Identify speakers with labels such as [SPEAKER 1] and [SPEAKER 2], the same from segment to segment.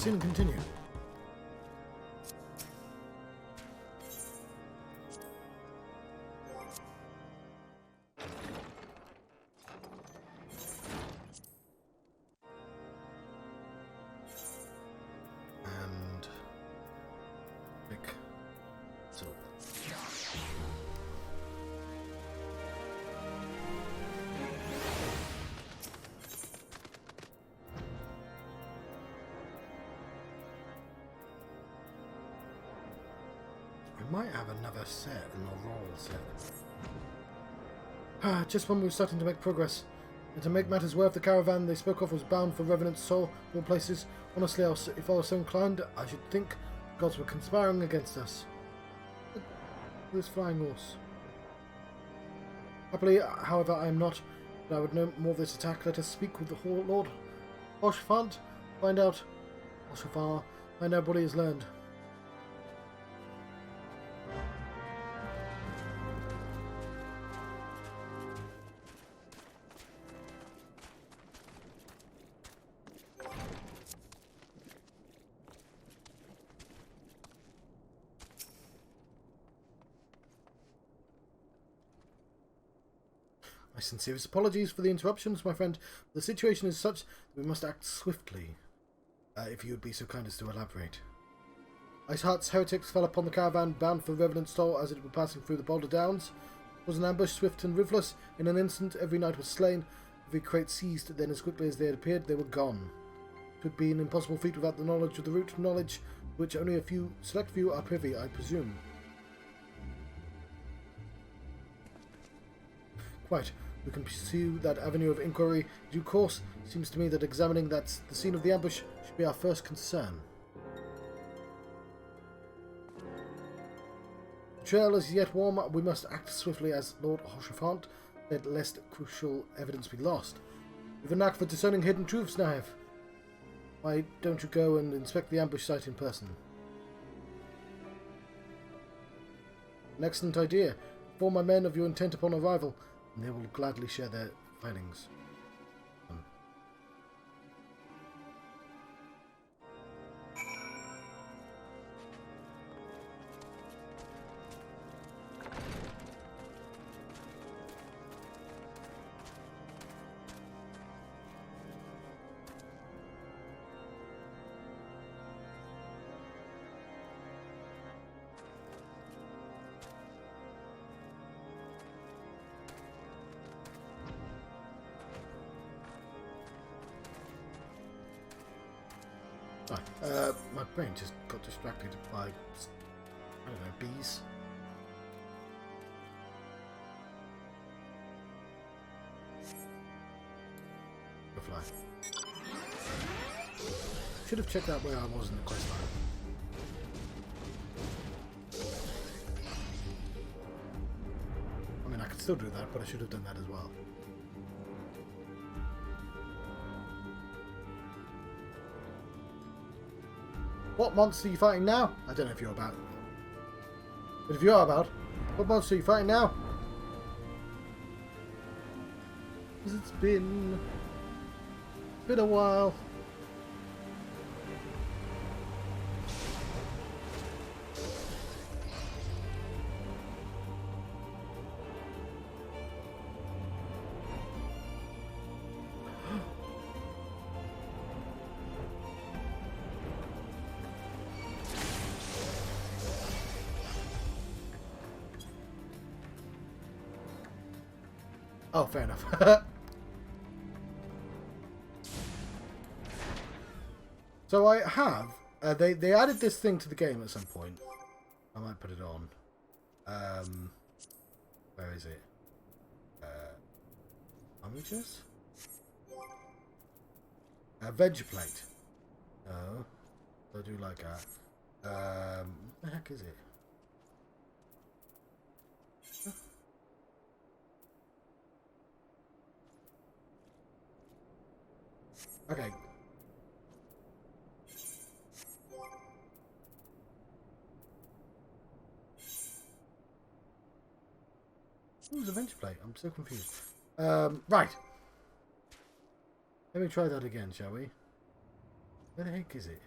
[SPEAKER 1] cutscene and continue. And pick silver. I might have another set, an Aurora set. Just when we were starting to make progress. And to make matters worse, the caravan they spoke of was bound for Revenant Soul, of all places. Honestly, if I was so inclined, I should think the gods were conspiring against us. This flying horse. Happily, however, I am not. But I would know more of this attack. Let us speak with the Lord Hoshfant. Find out what he has learned. My sincerest apologies for the interruptions, my friend. The situation is such that we must act swiftly. If you would be so kind as to elaborate. Iceheart's heretics fell upon the caravan bound for Revenant Soul as it were passing through the Boulder Downs. It was an ambush, swift and ruthless. In an instant, every knight was slain. Every crate seized, then as quickly as they had appeared, they were gone. It would be an impossible feat without the knowledge of the root, knowledge which only a select few are privy, I presume. Quite. We can pursue that avenue of inquiry in due course. Seems to me that examining the scene of the ambush should be our first concern. The trail is yet warm. We must act swiftly as Lord Hoshfant said, lest crucial evidence be lost. You've a knack for discerning hidden truths, Naev. Why don't you go and inspect the ambush site in person? An excellent idea. Inform my men of your intent upon arrival, and they will gladly share their findings. My brain just got distracted by, I don't know, bees. Go fly. Should have checked out where I was in the quest line. I mean, I could still do that, but I should have done that as well. What monster are you fighting now? I don't know if you're about. But if you are about, what monster are you fighting now? Because it's been a while. Oh, fair enough. So I have... they added this thing to the game at some point. I might put it on. Where is it? Amateurs? Veg plate. Oh. I do like that. What the heck is it? Okay. Who's a venture plate? I'm so confused. Right. Let me try that again, shall we? Where the heck is it?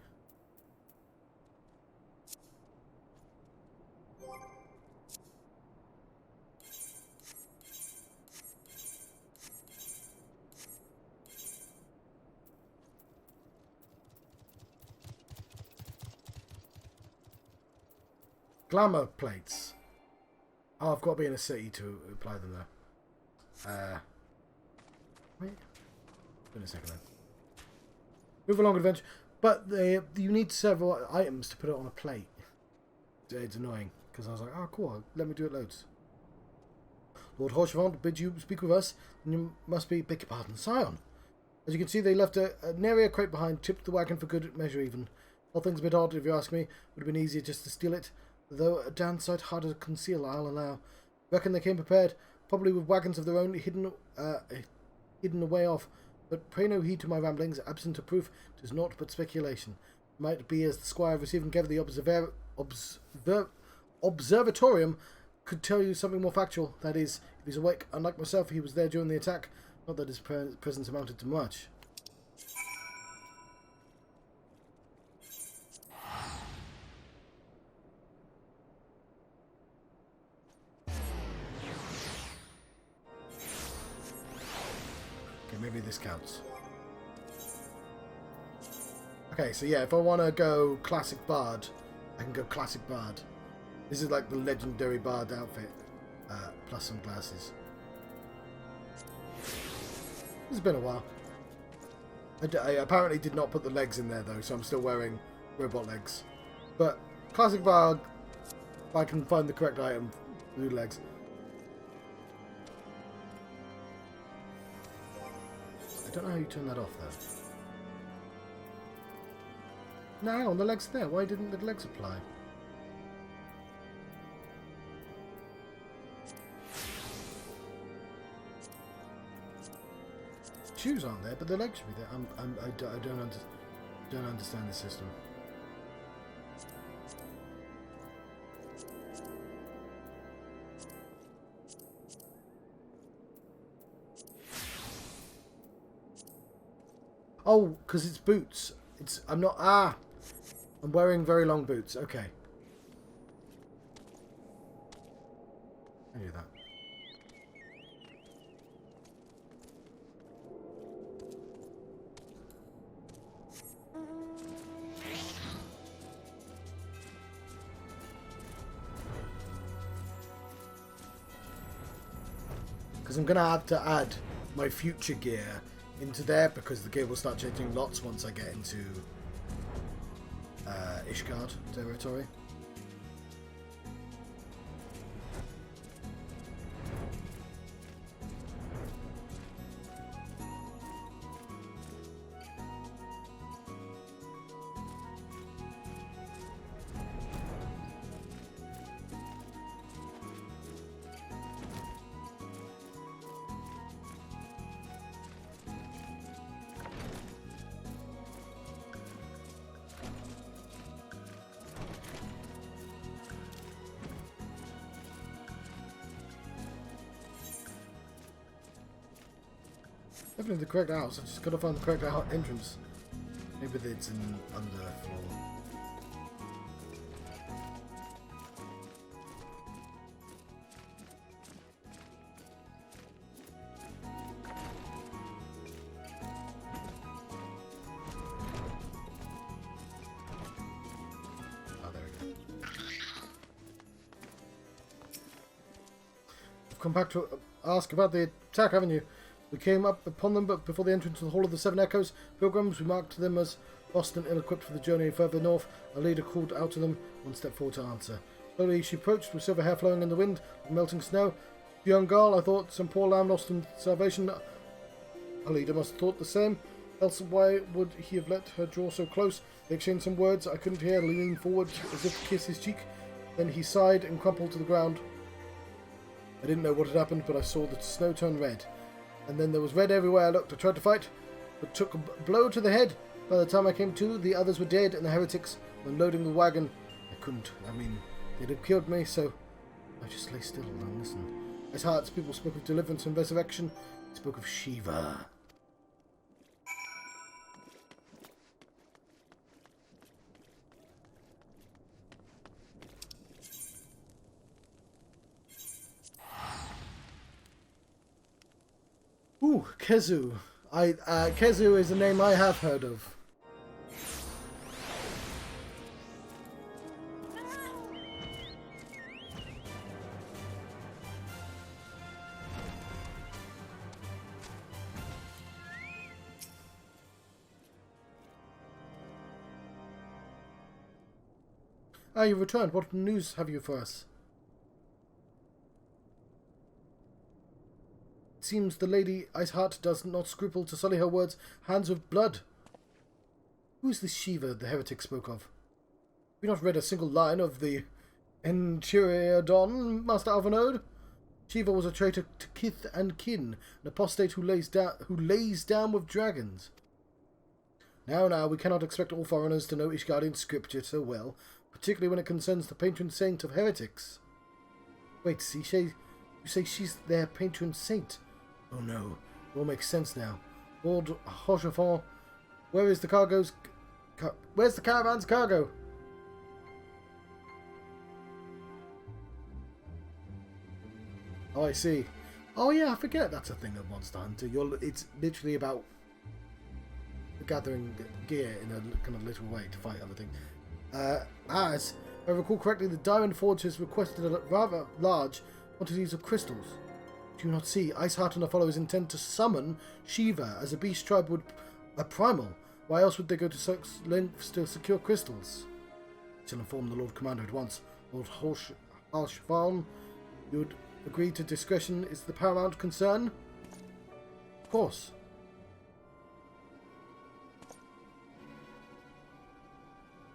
[SPEAKER 1] glamour plates. Oh, I've got to be in a city to apply them there. Wait. In a second then. Move along, adventure. But you need several items to put it on a plate. It's annoying, because I was like, oh, cool, let me do it loads. Lord Horchevant bids you speak with us, and you must be, beg your pardon, Scion. As you can see, they left an area crate behind, tipped the wagon for good measure even. All things a bit odd, if you ask me. Would have been easier just to steal it, though a damn sight harder to conceal, I'll allow. Reckon they came prepared, probably with wagons of their own hidden away off. But pray no heed to my ramblings, absent of proof, 'tis naught but speculation. Might be as the squire receiving gave the observatorium could tell you something more factual. That is, if he's awake, unlike myself, he was there during the attack. Not that his presence amounted to much. Okay, maybe this counts. Okay, so yeah, if I want to go classic bard, I can go classic bard. This is like the legendary bard outfit, plus some glasses. It's been a while. I apparently did not put the legs in there though, so I'm still wearing robot legs. But classic bard, if I can find the correct item, blue legs. I don't know how you turn that off though. No, hang on, the legs are there. Why didn't the legs apply? Shoes aren't there, but the legs should be there. I don't understand the system. Oh, because it's boots. I'm not. I'm wearing very long boots. Okay. I knew that. Because I'm going to have to add my future gear into there, because the gear will start changing lots once I get into Ishgard territory. Definitely the correct house. I just gotta find the correct entrance. Maybe it's in underfloor. Oh, there we go. I've come back to ask about the attack, haven't you? We came up upon them, but before the entrance to the Hall of the Seven Echoes, pilgrims, we marked them as lost and ill-equipped for the journey further north. Our leader called out to them, one step forward to answer. Slowly she approached, with silver hair flowing in the wind, like melting snow. The young girl, I thought, some poor lamb lost in salvation. Our leader must have thought the same, else why would he have let her draw so close? They exchanged some words I couldn't hear, leaning forward as if to kiss his cheek. Then he sighed and crumpled to the ground. I didn't know what had happened, but I saw the snow turn red. And then there was red everywhere I looked. I tried to fight, but took a blow to the head. By the time I came to, the others were dead, and the heretics were loading the wagon. I couldn't. I mean, they'd have killed me, so I just lay still and listened. Iceheart's people spoke of deliverance and resurrection. They spoke of Shiva. Ooh, Kezu. Kezu is a name I have heard of. Ah, you've returned. What news have you for us? It seems the Lady Iceheart does not scruple to sully her words' hands with blood. Who is this Shiva the heretic spoke of? Have you not read a single line of the Enchiriadon, Master Alvanode? Shiva was a traitor to kith and kin, an apostate who lays down with dragons. Now, we cannot expect all foreigners to know Ishgardian scripture so well, particularly when it concerns the patron saint of heretics. Wait, you say she's their patron saint? Oh no, it all makes sense now. Lord Rochefort, where's the caravan's cargo? Oh, I see. Oh yeah, I forget that's a thing of Monster Hunter. It's literally about gathering gear in a kind of literal way to fight other things. As I recall correctly, the Diamond Forge has requested a rather large quantities of crystals. Do you not see? Iceheart and her followers intend to summon Shiva as a beast tribe would a primal. Why else would they go to such lengths to secure crystals? I shall inform the Lord Commander at once. Lord Halshvalm, you would agree to discretion is the paramount concern? Of course.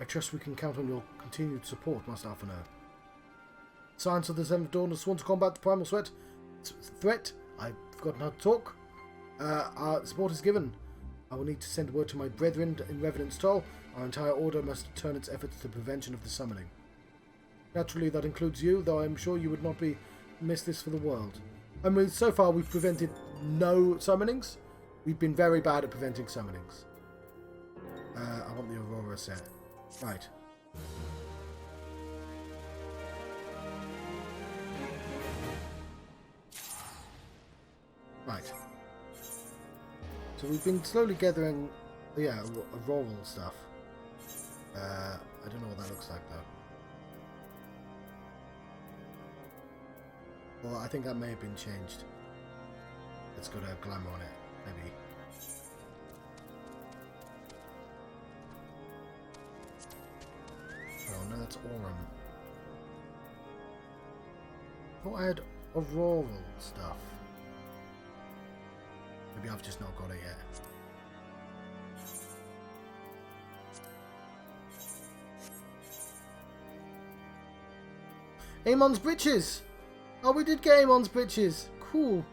[SPEAKER 1] I trust we can count on your continued support, Master Alphinaud. Science of the Seventh Dawn has sworn to combat the primal threat. I've forgotten how to talk. Our support is given. I will need to send word to my brethren in Revenant's Toll. Our entire order must turn its efforts to the prevention of the summoning. Naturally, that includes you, though I'm sure you would not miss this for the world. I mean, so far we've prevented no summonings. We've been very bad at preventing summonings. I want the Aurora set. Right. Right. So we've been slowly gathering, yeah, auroral stuff. I don't know what that looks like though. Well, I think that may have been changed. It's got a glamour on it, maybe. Oh no, that's Aurum. Oh, I had auroral stuff. Maybe I've just not got it yet. Amon's breeches! Oh, we did get Amon's breeches! Cool.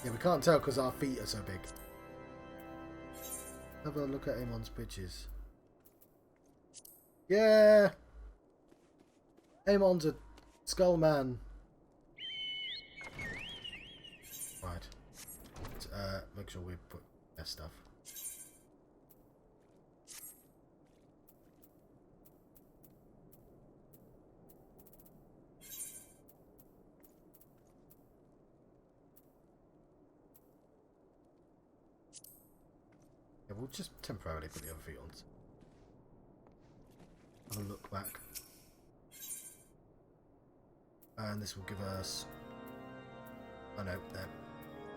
[SPEAKER 1] Yeah, we can't tell because our feet are so big. Have a look at Amon's breeches. Yeah! Amon's a skull man. Right. Let's, make sure we put their stuff. Yeah, we'll just temporarily put the other feet on. Have a look back. And this will give us... Oh no,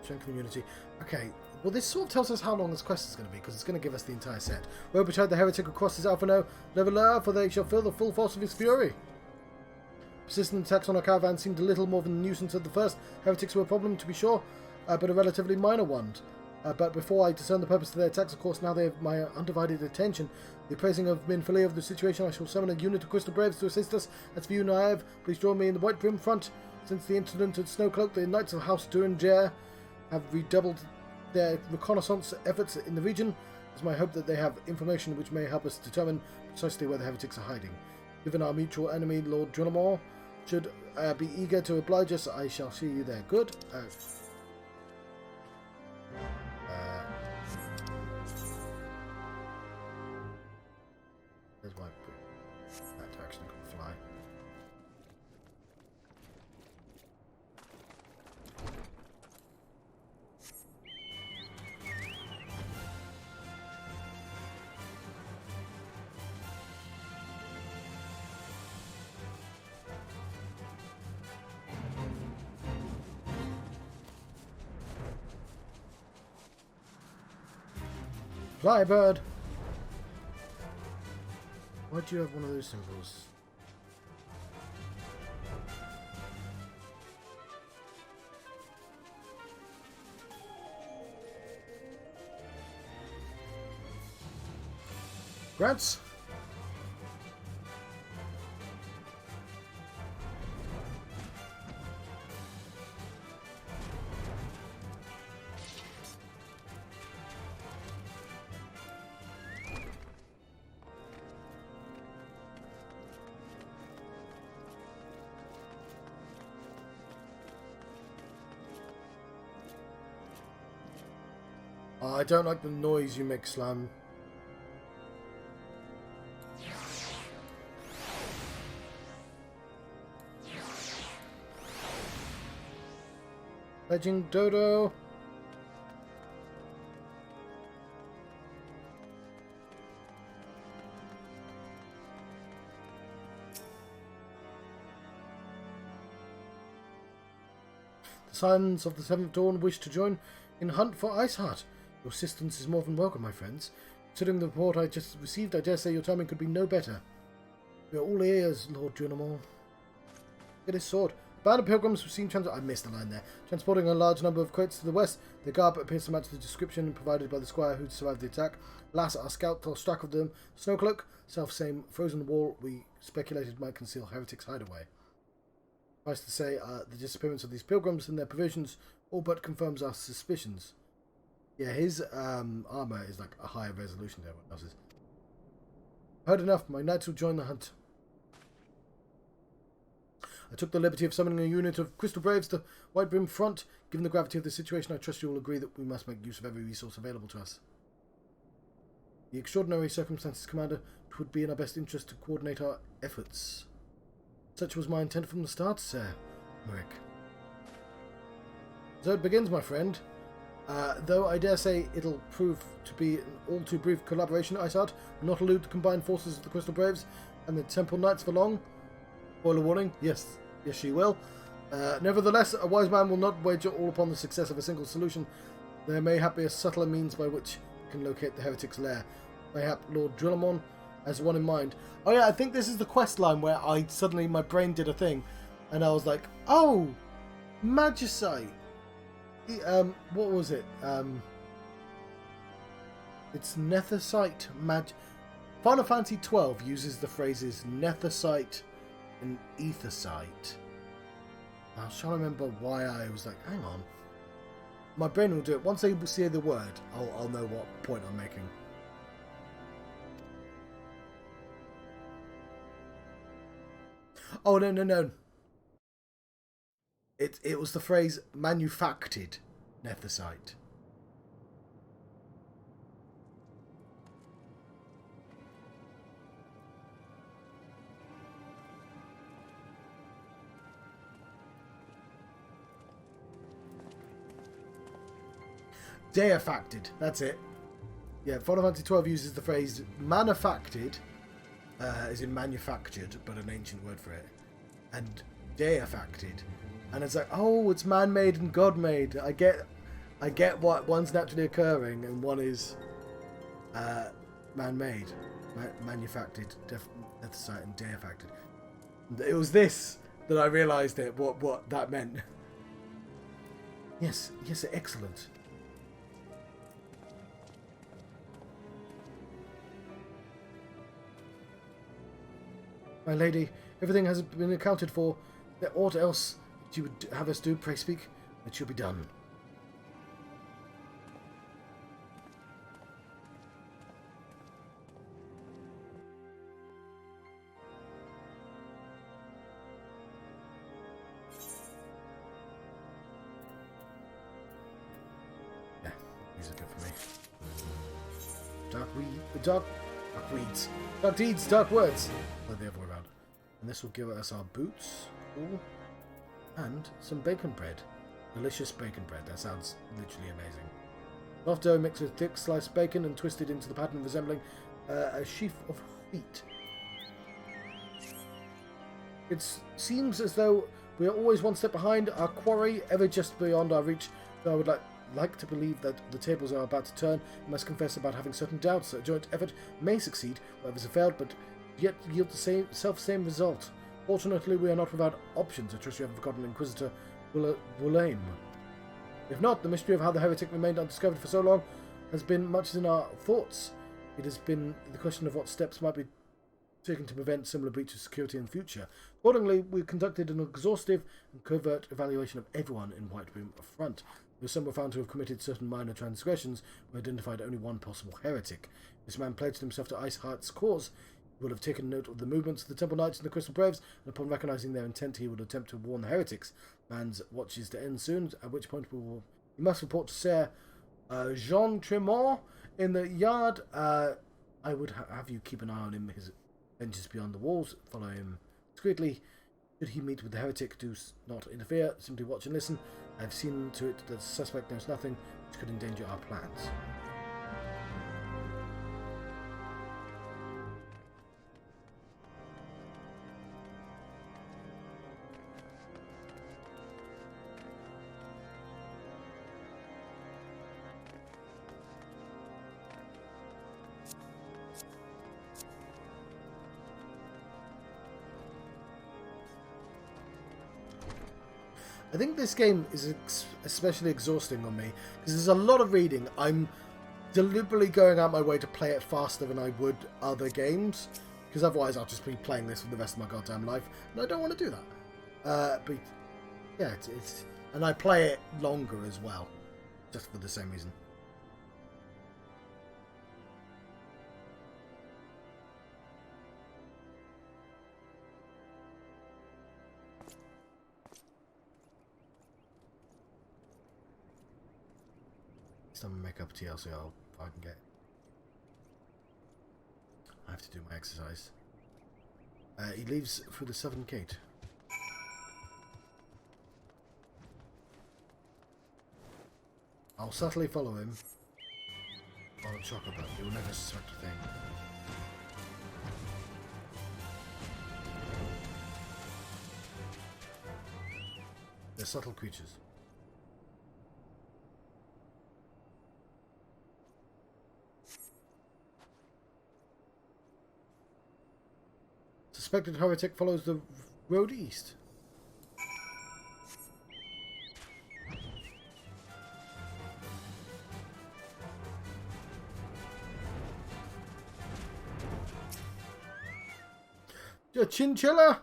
[SPEAKER 1] strength and immunity. Okay, well this sort of tells us how long this quest is going to be, because it's going to give us the entire set. Woe betide the heretic who crosses Alphinaud, never for they shall feel the full force of his fury. Persistent attacks on our caravan seemed a little more than a nuisance at the first. Heretics were a problem, to be sure, but a relatively minor one. But before I discern the purpose of their attacks, of course, now they have my undivided attention. The appraising of been familiar of the situation, I shall summon a unit of Crystal Braves to assist us. As for you, Naive, please join me in the White Brim front. Since the incident at Snowcloak, the Knights of House Durangier have redoubled their reconnaissance efforts in the region. It's my hope that they have information which may help us determine precisely where the heretics are hiding. Given our mutual enemy, Lord Drillamore, should be eager to oblige us, I shall see you there. Good. There's my that direction can fly. Fly, bird! Why do you have one of those symbols? Grants? Oh, I don't like the noise you make, Slime. Legend Dodo. The Sons of the Seventh Dawn wish to join in hunt for Iceheart. Your assistance is more than welcome, my friends. Considering the report I just received, I dare say your timing could be no better. We are all ears, Lord Junamore. Get his sword. A band of pilgrims were seen I missed the line there. Transporting a large number of crates to the west. Their garb appears to match the description provided by the squire who survived the attack. Alas, our scout lost track of them. Snowcloak, self-same frozen wall we speculated might conceal heretics' hideaway. Suffice to say, the disappearance of these pilgrims and their provisions all but confirms our suspicions. Yeah, his armour is like a higher resolution than everyone else's. Heard enough. My knights will join the hunt. I took the liberty of summoning a unit of Crystal Braves to White Brim front. Given the gravity of the situation, I trust you will agree that we must make use of every resource available to us. The extraordinary circumstances, Commander, it would be in our best interest to coordinate our efforts. Such was my intent from the start, Sir Merrick. So it begins, my friend. Though I dare say it'll prove to be an all-too-brief collaboration, Iceheart will not elude the combined forces of the Crystal Braves and the Temple Knights for long. Spoiler warning, yes she will. Nevertheless, a wise man will not wager all upon the success of a single solution. There mayhap be a subtler means by which we can locate the heretic's lair. Mayhap Lord Drillamon has one in mind. Oh yeah, I think this is the quest line where my brain did a thing, and I was like, oh, Magicite. What was it? It's Nethicite Final Fantasy XII uses the phrases Nethicite and Ethercite. I was trying to remember why I was like, hang on. My brain will do it. Once I see the word, I'll know what point I'm making. Oh, no. It was the phrase manufactured Nethicite. Deifacted, that's it. Yeah, Final Fantasy XII uses the phrase manufactured, as in manufactured, but an ancient word for it, and deifacted. And it's like, oh, it's man-made and God-made. I get what one's naturally occurring and one is man-made, manufactured, Nethicite and deifacted. It was this that I realised what that meant. Yes, excellent. My lady, everything has been accounted for. There aught else that you would have us do, pray speak. It shall be done. Yeah, these are good for me. Dark weeds. Dark deeds, dark words. Or the other way around. And this will give us our boots. Cool. And some bacon bread. Delicious bacon bread. That sounds literally amazing. Soft dough mixed with thick sliced bacon and twisted into the pattern resembling a sheaf of wheat. It seems as though we are always one step behind our quarry, ever just beyond our reach. So I would like like to believe that the tables are about to turn, I must confess about having certain doubts that a joint effort may succeed, where others have failed, but yet yield the same result. Fortunately, we are not without options. I trust you haven't forgotten Inquisitor Wulaim. If not, the mystery of how the heretic remained undiscovered for so long has been much in our thoughts. It has been the question of what steps might be taken to prevent similar breaches of security in the future. Accordingly, we conducted an exhaustive and covert evaluation of everyone in White Room front. Though some were found to have committed certain minor transgressions, we identified only one possible heretic. This man pledged himself to Iceheart's cause. He would have taken note of the movements of the Temple Knights and the Crystal Braves, and upon recognizing their intent, he would attempt to warn the heretics. Man's watch is to end soon, at which point he must report to Sir Jean Tremont in the yard. I would have you keep an eye on him. His ventures beyond the walls. Follow him discreetly. Should he meet with the heretic, do not interfere. Simply watch and listen. I have seen to it that the suspect knows nothing which could endanger our plans. I think this game is especially exhausting on me because there's a lot of reading. I'm deliberately going out my way to play it faster than I would other games because otherwise I'll just be playing this for the rest of my goddamn life, and I don't want to do that. But yeah, it's and I play it longer as well, just for the same reason. Some makeup TLC if I can get. I have to do my exercise. He leaves through the southern gate. I'll subtly follow him. On a chocolate, he will never suspect a thing. They're subtle creatures. Suspected heretic follows the road east. A chinchilla?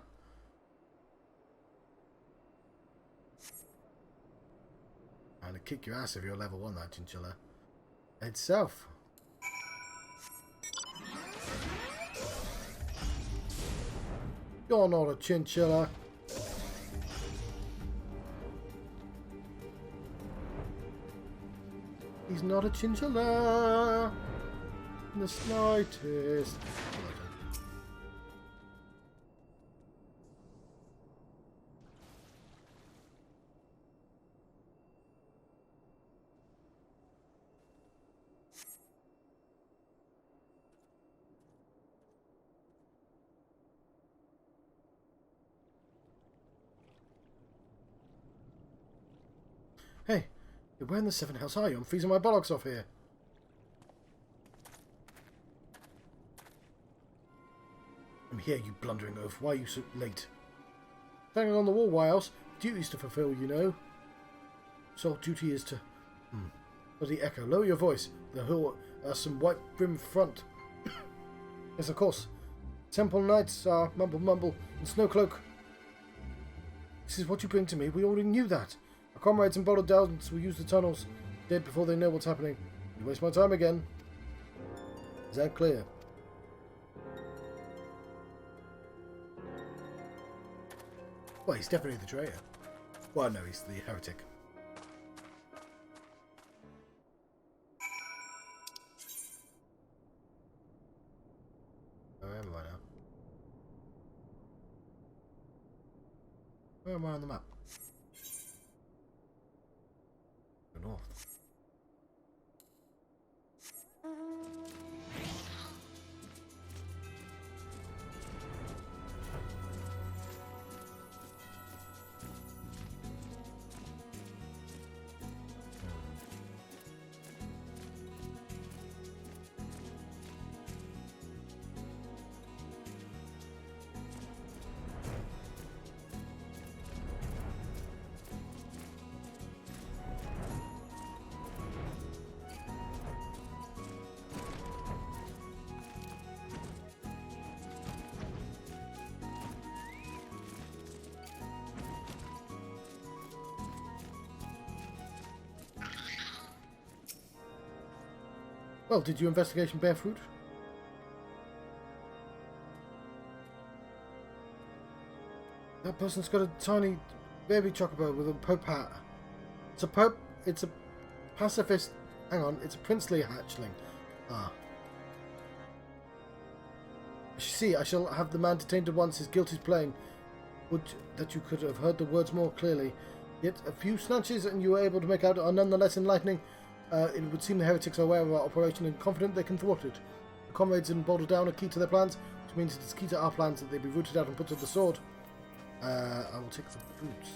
[SPEAKER 1] I'm gonna kick your ass if you're level 1, that chinchilla. Head south. You're not a chinchilla. He's not a chinchilla in the slightest. Hey, where in the seven hells are you? I'm freezing my bollocks off here. I'm here, you blundering oaf. Why are you so late? Hanging on the wall, why else? Duties to fulfill, you know. Sole duty is to... Bloody echo. Lower your voice. The hill are some white brim front. Yes, of course. Temple Knights are mumble mumble and Snowcloak. This is what you bring to me. We already knew that. Our comrades in Boulder Downs will use the tunnels dead before they know what's happening. You waste my time again. Is that clear? Well, he's definitely the traitor. Well, no, he's the heretic. Where am I now? Where am I on the map? Go north. Well, did your investigation bear fruit? That person's got a tiny baby chocobo with a pope hat. It's a pope. It's a pacifist. Hang on, it's a princely hatchling. Ah. See, I shall have the man detained at once. His guilt is plain. Would that you could have heard the words more clearly. Yet a few snatches and you were able to make out are nonetheless enlightening. It would seem the heretics are aware of our operation and confident they can thwart it. The comrades in Boulder Down are key to their plans, which means it is key to our plans that they be rooted out and put to the sword. I will take the boots.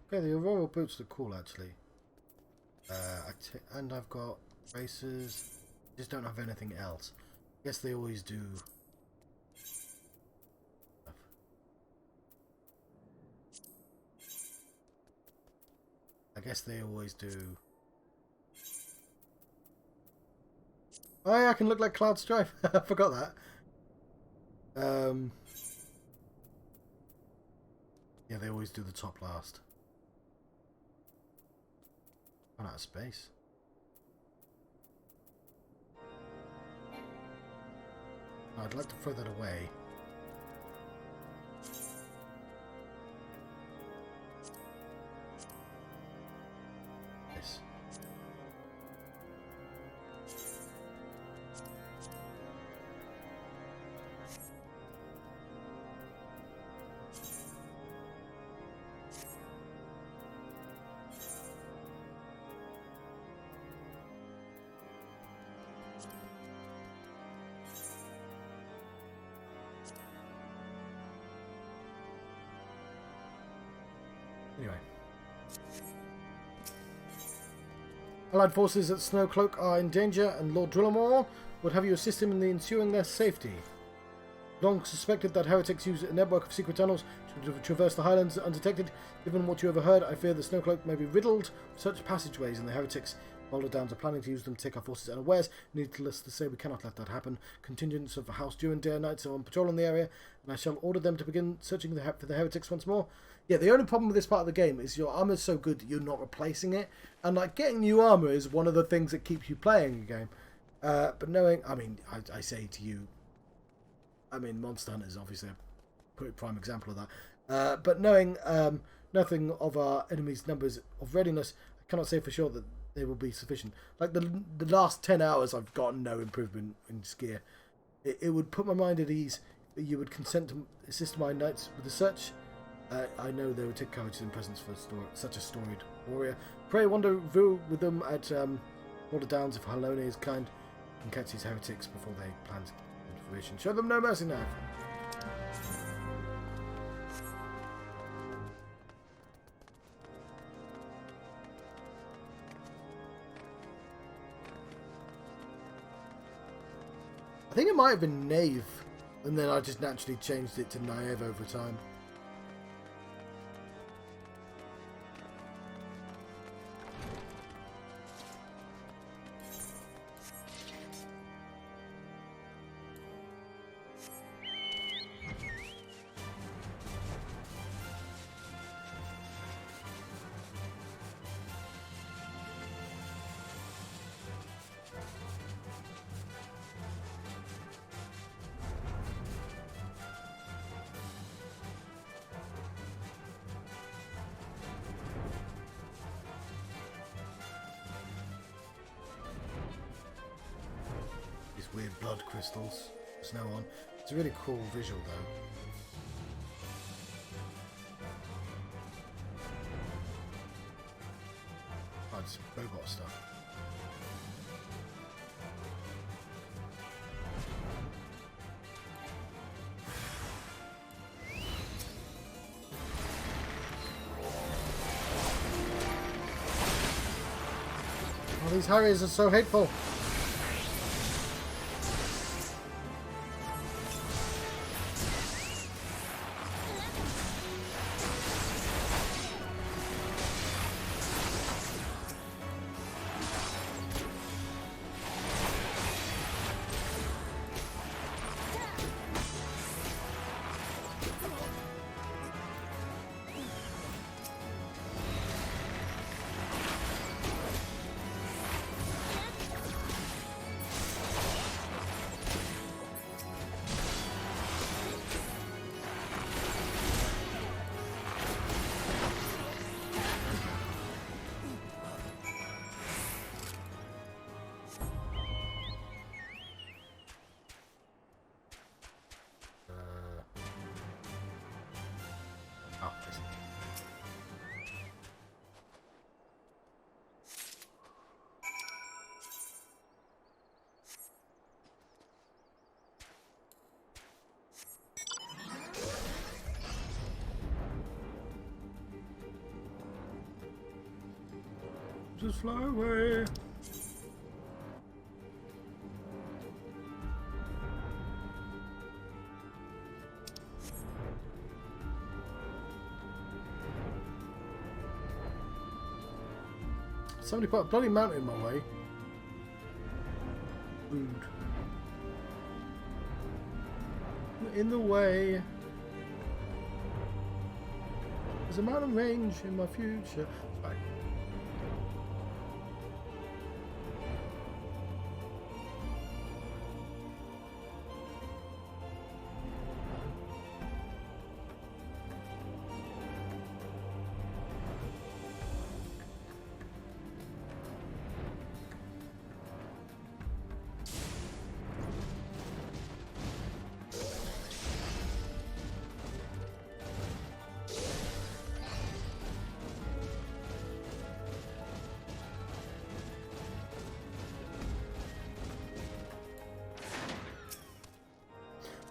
[SPEAKER 1] Okay, the Aurora boots look cool actually. And I've got braces. Just don't have anything else. Guess they always do. I guess they always do. Oh yeah, I can look like Cloud Strife. I forgot that. Yeah, they always do the top last. I'm out of space. I'd like to throw that away. Yes. Anyway. Allied forces at Snowcloak are in danger, and Lord Drillamore would have you assist him in the ensuing their safety. Long suspected that heretics use a network of secret tunnels to traverse the highlands undetected. Given what you overheard, I fear the Snowcloak may be riddled with such passageways, and the heretics Boulder Downs are planning to use them to take our forces unawares. Needless to say, we cannot let that happen. Contingents of House Dew and Day and Nights are on patrol in the area, and I shall order them to begin searching for the heretics once more. Yeah, the only problem with this part of the game is your armor is so good that you're not replacing it, and like getting new armor is one of the things that keeps you playing the game. But knowing, I mean, I say to you, I mean, Monster Hunter is obviously a pretty prime example of that. But knowing nothing of our enemies' numbers of readiness, I cannot say for sure that they will be sufficient. Like the last 10 hours, I've gotten no improvement in gear. It would put my mind at ease that you would consent to assist my knights with the search. I know they would take courage in presence for such a storied warrior. Pray rendezvous with them at Boulder Downs if Halone is kind and catch these heretics before they plan to come to fruition. Show them no mercy now. I think it might have been Knave, and then I just naturally changed it to Naive over time. Weird blood crystals. Snow on. It's a really cool visual though. Oh, it's robot stuff. Oh, these Harriers are so hateful. Oh, I see. Just fly away. Somebody put a bloody mountain in my way. Rude. In the way. There's a mountain range in my future. Right.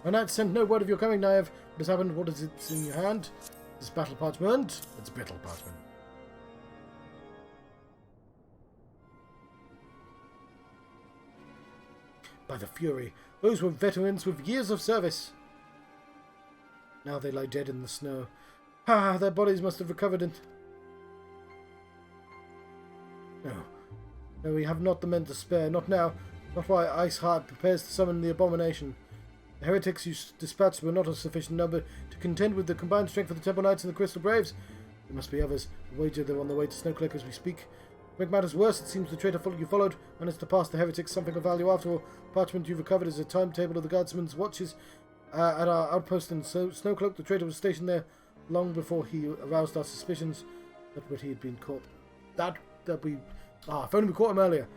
[SPEAKER 1] My knight sent no word of your coming, Naive. What has happened? What is it in your hand? This battle parchment? It's brittle parchment. By the Fury, those were veterans with years of service. Now they lie dead in the snow. Ah, their bodies must have recovered and... No. No, we have not the men to spare. Not now. Not while Iceheart prepares to summon the abomination. The heretics you dispatched were not a sufficient number to contend with the combined strength of the Temple Knights and the Crystal Braves. There must be others. I wager they're on the way to Snowclake as we speak. To make matters worse, it seems the traitor you followed managed to pass the heretics something of value after all. Parchment you've recovered is a timetable of the guardsman's watches at our outpost in Snowcloak. The traitor was stationed there long before he aroused our suspicions that he had been caught. If only we caught him earlier.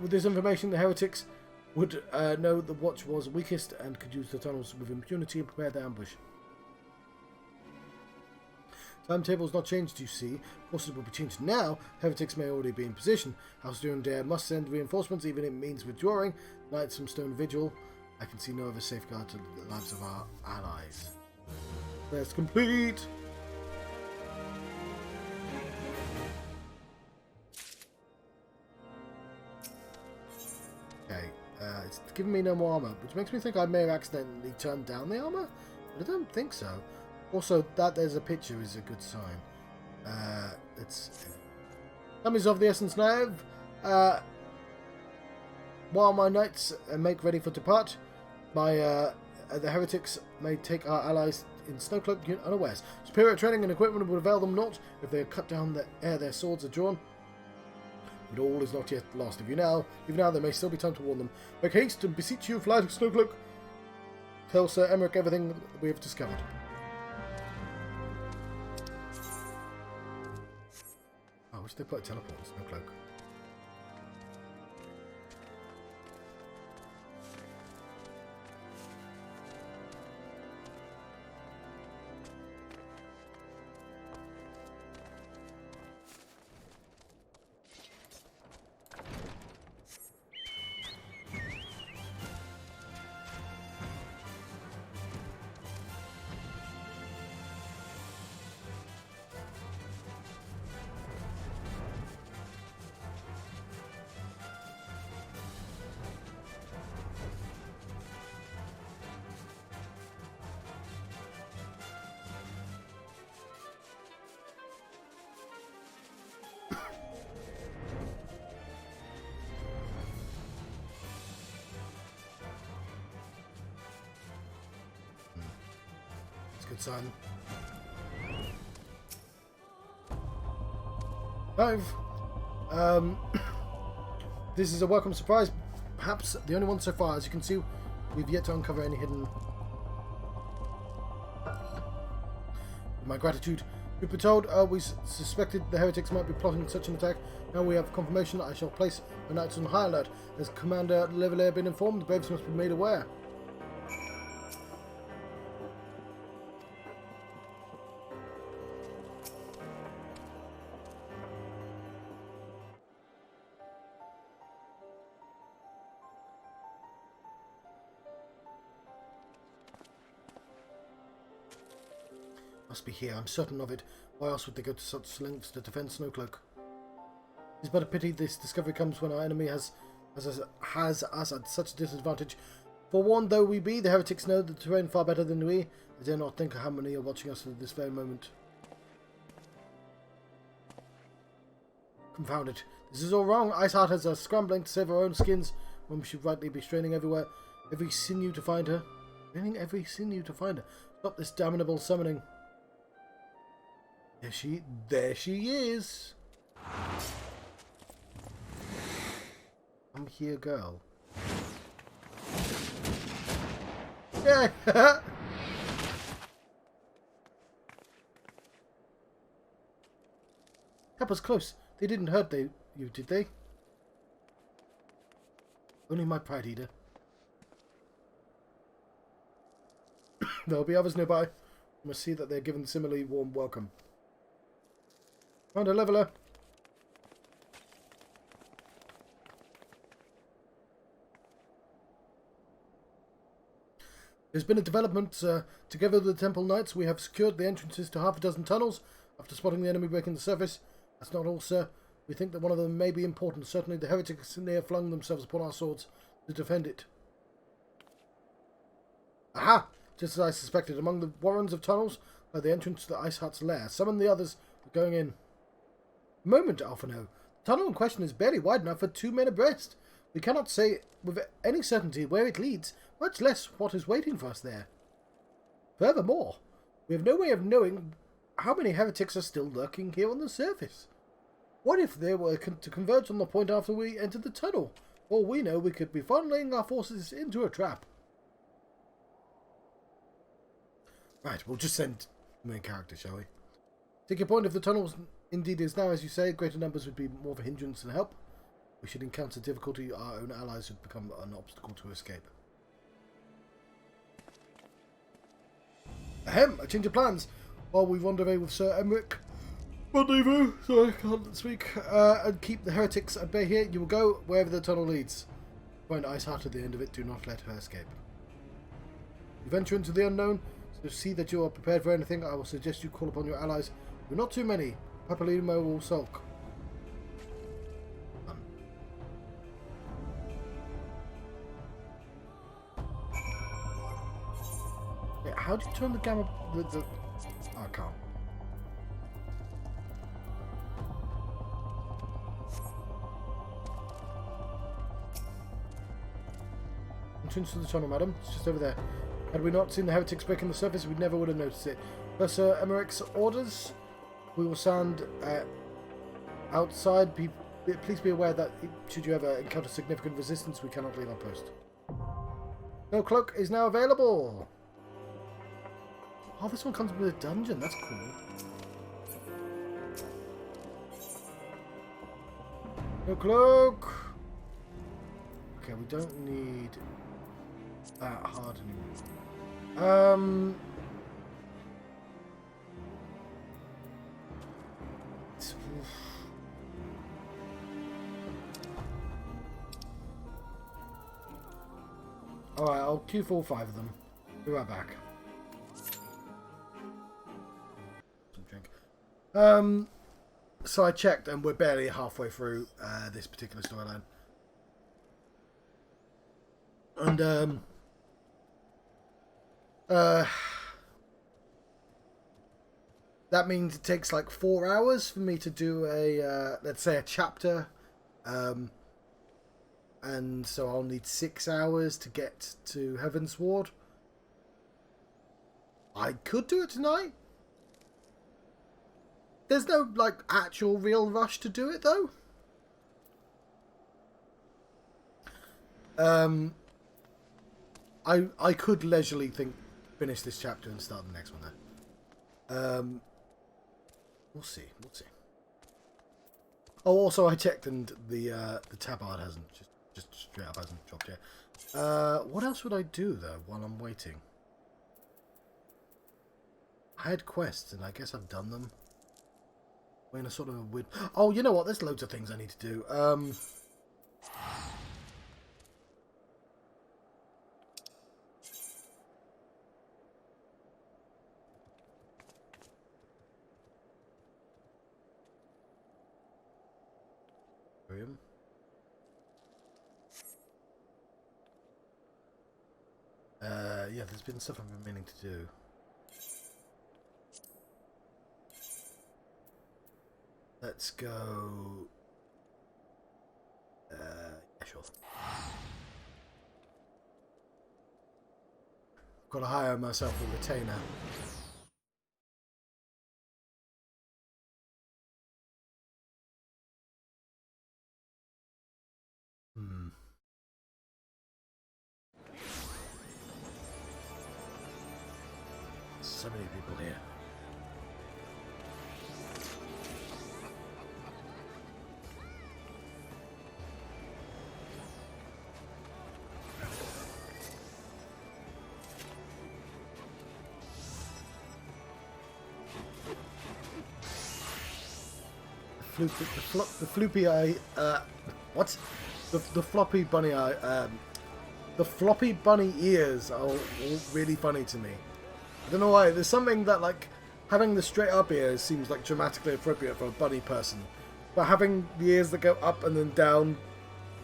[SPEAKER 1] With this information, the heretics would know the watch was weakest and could use the tunnels with impunity and prepare the ambush. Timetable's not changed, you see. Of course, it will be changed now. Heretics may already be in position. House Durandare must send reinforcements, even if it means withdrawing. Knights from Stone Vigil. I can see no other safeguard to the lives of our allies. Quest complete! Okay, it's giving me no more armor, which makes me think I may have accidentally turned down the armor, but I don't think so. Also, that there's a picture is a good sign. Time is of the essence now. While my knights make ready for depart, the heretics may take our allies in Snowcloak unawares. Superior training and equipment will avail them not if they are cut down ere their swords are drawn. But all is not yet lost. Even now, there may still be time to warn them. Make haste and beseech you, fly to Snowcloak. Tell Sir Emmerich everything that we have discovered. I wish they put a teleport in Snowcloak. Good son. 5. This is a welcome surprise, perhaps the only one so far. As you can see, we've yet to uncover any hidden... With my gratitude, we were told we suspected the heretics might be plotting such an attack. Now we have confirmation. I shall place my knights on high alert. Has Commander Leviathan been informed? The Braves must be made aware. must be here. I'm certain of it. Why else would they go to such lengths to defend Snowcloak? It's but a pity this discovery comes when our enemy has us at such a disadvantage. Forewarned though we be, the heretics know the terrain far better than we. They dare not think of how many are watching us at this very moment. Confound it. This is all wrong. Iceheart has us scrambling to save our own skins when we should rightly be straining everywhere. Every sinew to find her. Straining every sinew to find her. Stop this damnable summoning. There she is. Come here, girl. Yeah. That was close. They didn't hurt you, did they? Only my pride eater. There'll be others nearby. We must see that they're given similarly warm welcome. Found a leveler. There's been a development. Together with the Temple Knights, we have secured the entrances to half a dozen tunnels after spotting the enemy breaking the surface. That's not all, sir. We think that one of them may be important. Certainly the heretics near flung themselves upon our swords to defend it. Aha! Just as I suspected, among the warrens of tunnels are the entrance to the Iceheart's lair. Summon the others. We're going in. Moment, Alphino. The tunnel in question is barely wide enough for 2 men abreast. We cannot say with any certainty where it leads, much less what is waiting for us there. Furthermore, we have no way of knowing how many heretics are still lurking here on the surface. What if they were to converge on the point after we entered the tunnel? For all we know, we could be funneling our forces into a trap. Right, we'll just send the main character, shall we? Take your point. If the tunnel indeed is now, as you say, greater numbers would be more of a hindrance than help. We should encounter difficulty, our own allies would become an obstacle to escape. Ahem, a change of plans. While we rendezvous with Sir Emmerich, sorry, I can't speak, and keep the heretics at bay here, you will go wherever the tunnel leads. Find Iceheart at the end of it, do not let her escape. You venture into the unknown, so see that you are prepared for anything. I will suggest you call upon your allies. We're not too many. Papalimo will sulk. Wait, how do you turn the gamma... Oh, I can't. Entrance to the tunnel, madam. It's just over there. Had we not seen the heretics breaking the surface, we never would have noticed it. Per Sir Emmerich's orders, we will stand outside. Please be aware that should you ever encounter significant resistance, we cannot leave our post. No cloak is now available. Oh, this one comes with a dungeon. That's cool. No cloak. Okay, we don't need that hard anymore. Alright, I'll queue for all 5 of them. Be right back. Some drink. So I checked and we're barely halfway through this particular storyline. And that means it takes like 4 hours for me to do a let's say a chapter, and so I'll need 6 hours to get to Heaven's Ward. I could do it tonight. There's no like actual real rush to do it though. I could leisurely finish this chapter and start the next one then. We'll see. Oh, also I checked and the tabard hasn't just straight up hasn't dropped yet. What else would I do though while I'm waiting? I had quests and I guess I've done them. We're in a sort of a weird... Oh, you know what? There's loads of things I need to do. Yeah, there's been stuff I've been meaning to do. Let's go... yeah, sure. I've got to hire myself a retainer. So many people here. The floppy eye, what? The floppy bunny eye, the floppy bunny ears are all really funny to me. I don't know why. There's something that, like, having the straight up ears seems like dramatically appropriate for a bunny person, but having the ears that go up and then down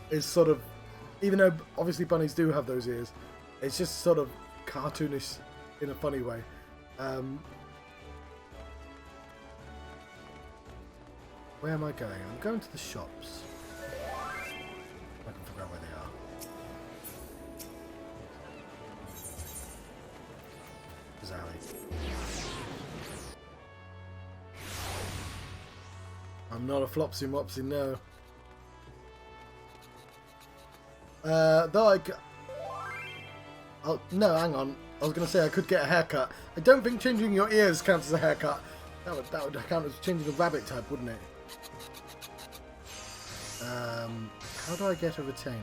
[SPEAKER 1] is sort of, even though obviously bunnies do have those ears, it's just sort of cartoonish in a funny way. Where am I going? I'm going to the shops. I can figure out where they are. Bizarrely. I'm not a flopsy mopsy, no. Though oh, no, hang on. I was going to say I could get a haircut. I don't think changing your ears counts as a haircut. That would count as changing a rabbit type, wouldn't it? How do I get a retainer?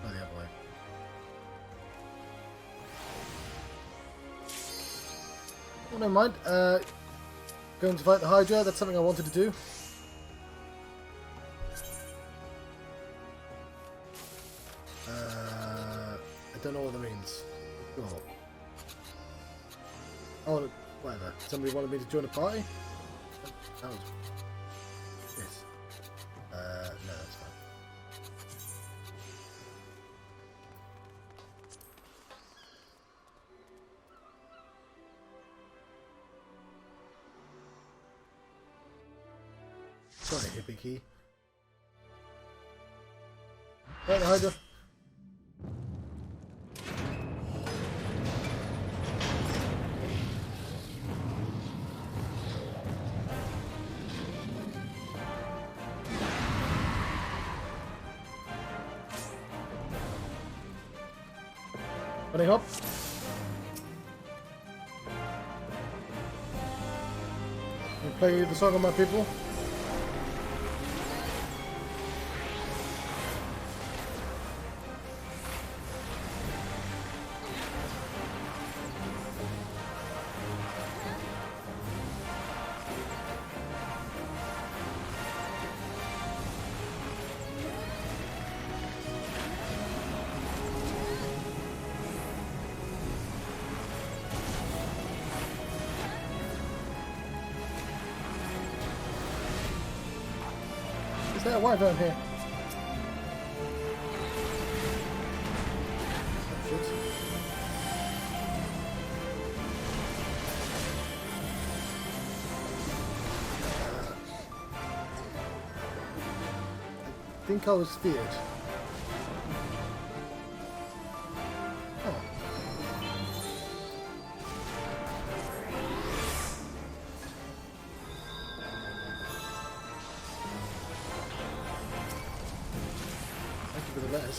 [SPEAKER 1] Oh, the other way. Oh, never mind. Going to fight the Hydra. That's something I wanted to do. I don't know what that means. Oh. Oh, whatever. Somebody wanted me to join a party? That was... Yes. No, that's fine. Sorry, hippie key. Right, the Hydra. Bunny hop. You play the song of my people. Is there a wyvern here? I think I was feared. Oh. Thank you for the letters.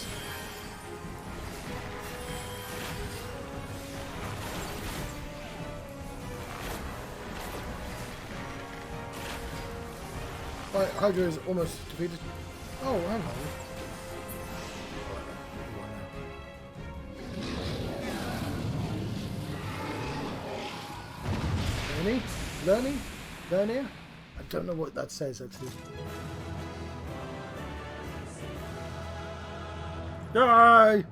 [SPEAKER 1] Right, Hydra is almost defeated. Oh, hang on. Learning? I don't know what that says actually. Die!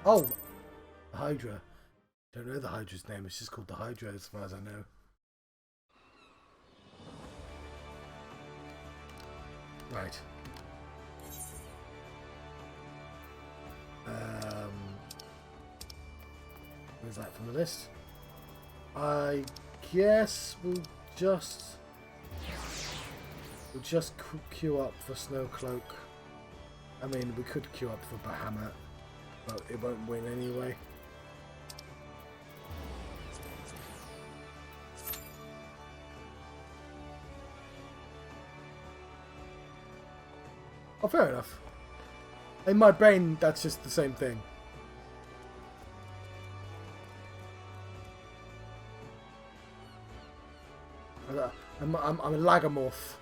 [SPEAKER 1] Oh! The Hydra. Don't know the Hydra's name. It's just called the Hydra as far as I know. Right. Where's that from the list? I guess we'll just queue up for Snowcloak. I mean, we could queue up for Bahamut, but it won't win anyway. Oh, fair enough. In my brain, that's just the same thing. I'm a Lagomorph.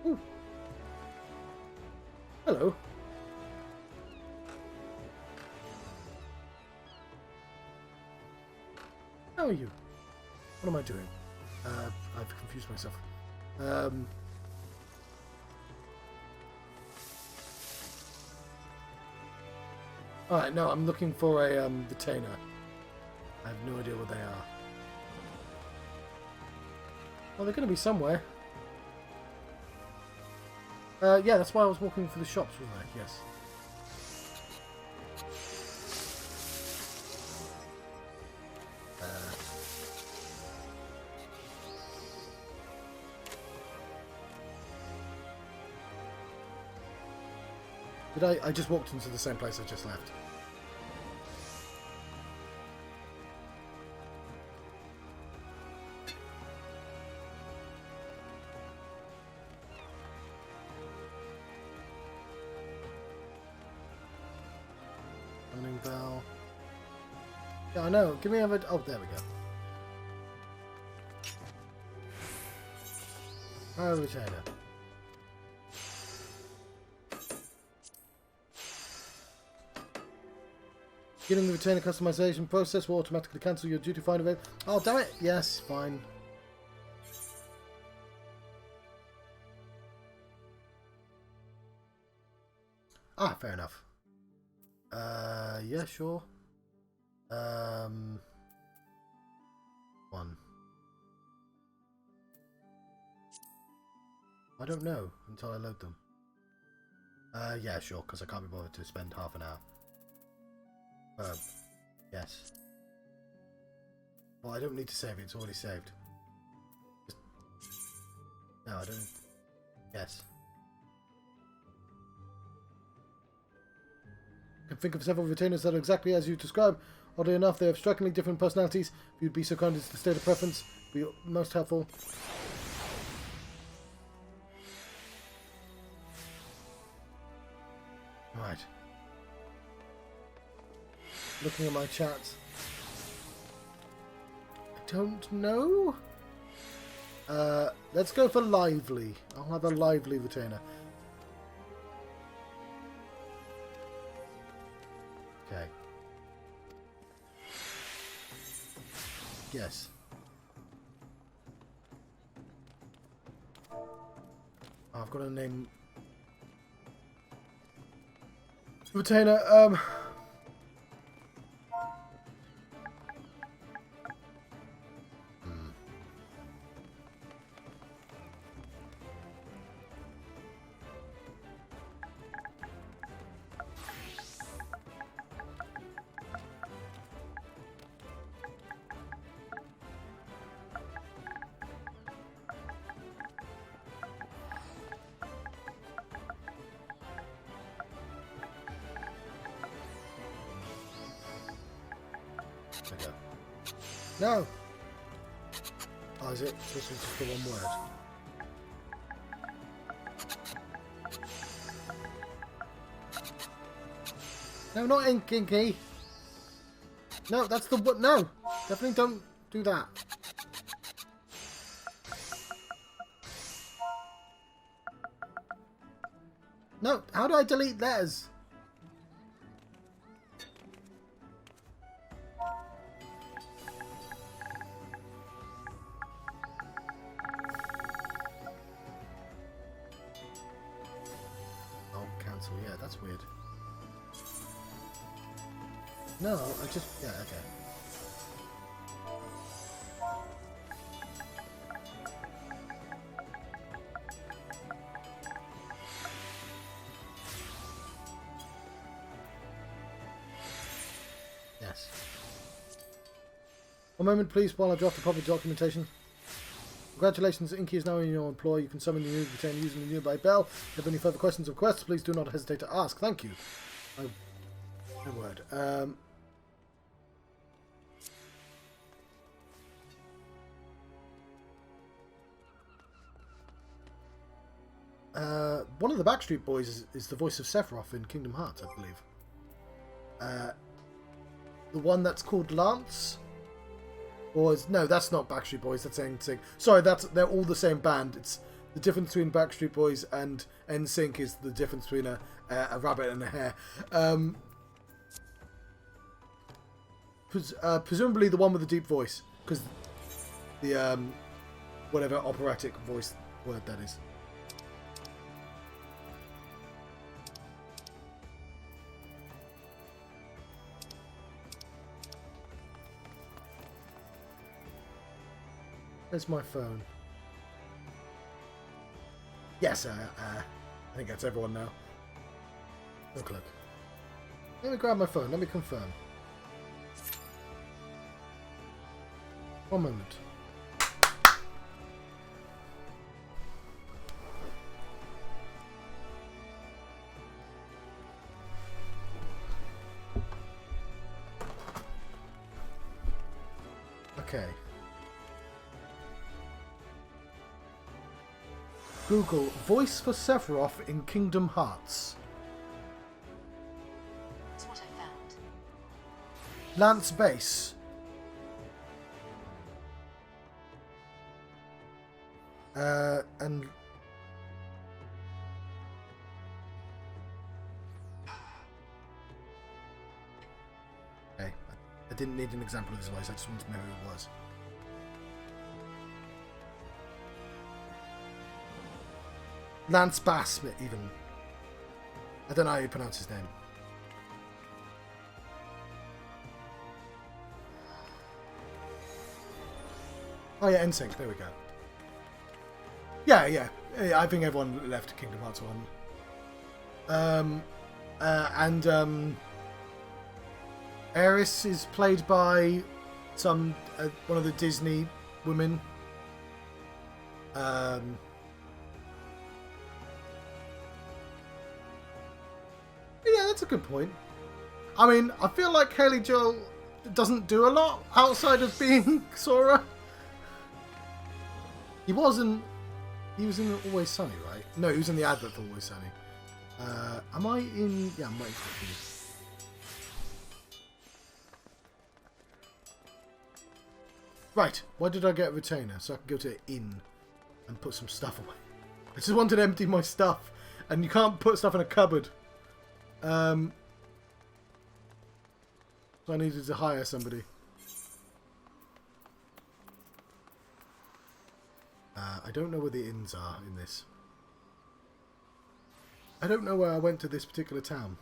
[SPEAKER 1] Ooh. Hello. How are you? What am I doing? I've confused myself. Alright, no, I'm looking for a retainer. I have no idea what they are. Well, they're going to be somewhere. Yeah, that's why I was walking through the shops, wasn't I? Yes. I just walked into the same place I just left. Running bell. Yeah, I know. Give me a... Oh, there we go. Oh, retainer. Beginning the retainer customization process will automatically cancel your duty finder event. Oh, damn it! Yes, fine. Ah, fair enough. Yeah, sure. One. I don't know until I load them. Yeah, sure, because I can't be bothered to spend half an hour. Yes. Well, I don't need to save it, it's already saved. No, I don't... Yes. I can think of several retainers that are exactly as you describe. Oddly enough, they have strikingly different personalities. If you'd be so kind as to state a preference, be most helpful. Right. Looking at my chat. I don't know. Let's go for lively. I'll have a lively retainer. Okay. Yes. I've got a name. Retainer, no! Oh, is it? This is just the one word. No, not inky. No, that's the what? No! Definitely don't do that. No, how do I delete letters? that's weird. No, I just... Yeah, okay. Yes. One moment, please, while I draft the proper documentation. Congratulations, Inky is now in your employ. You can summon the new retainer using the nearby bell. If you have any further questions or requests, please do not hesitate to ask. Thank you. My word. One of the Backstreet Boys is the voice of Sephiroth in Kingdom Hearts, I believe. The one that's called Lance? Or no, that's not Backstreet Boys, that's NSYNC. Sorry, they're all the same band. It's the difference between Backstreet Boys and NSYNC is the difference between a rabbit and a hare. Presumably the one with the deep voice, because the whatever operatic voice word that is. Where's my phone? Yes, I think that's everyone now. Look. Let me grab my phone. Let me confirm. One moment. Okay. Google voice for Sephiroth in Kingdom Hearts.
[SPEAKER 2] That's what I found.
[SPEAKER 1] Lance Bass. And okay, I didn't need an example of his voice. I just wanted to know who it was. Lance Bass, even. I don't know how you pronounce his name. Oh yeah, NSYNC. There we go. Yeah. I think everyone left Kingdom Hearts 1. Aeris is played by some one of the Disney women. Yeah, that's a good point. I mean, I feel like Haley Joel doesn't do a lot outside of being Sora. He was in Always Sunny, right? No, he was in the advert for Always Sunny. Am I in... Yeah, I'm waiting for it. Right, why did I get a retainer? So I can go to inn and put some stuff away. I just wanted to empty my stuff, and you can't put stuff in a cupboard. So I needed to hire somebody. I don't know where the inns are in this. I don't know where I went to this particular town.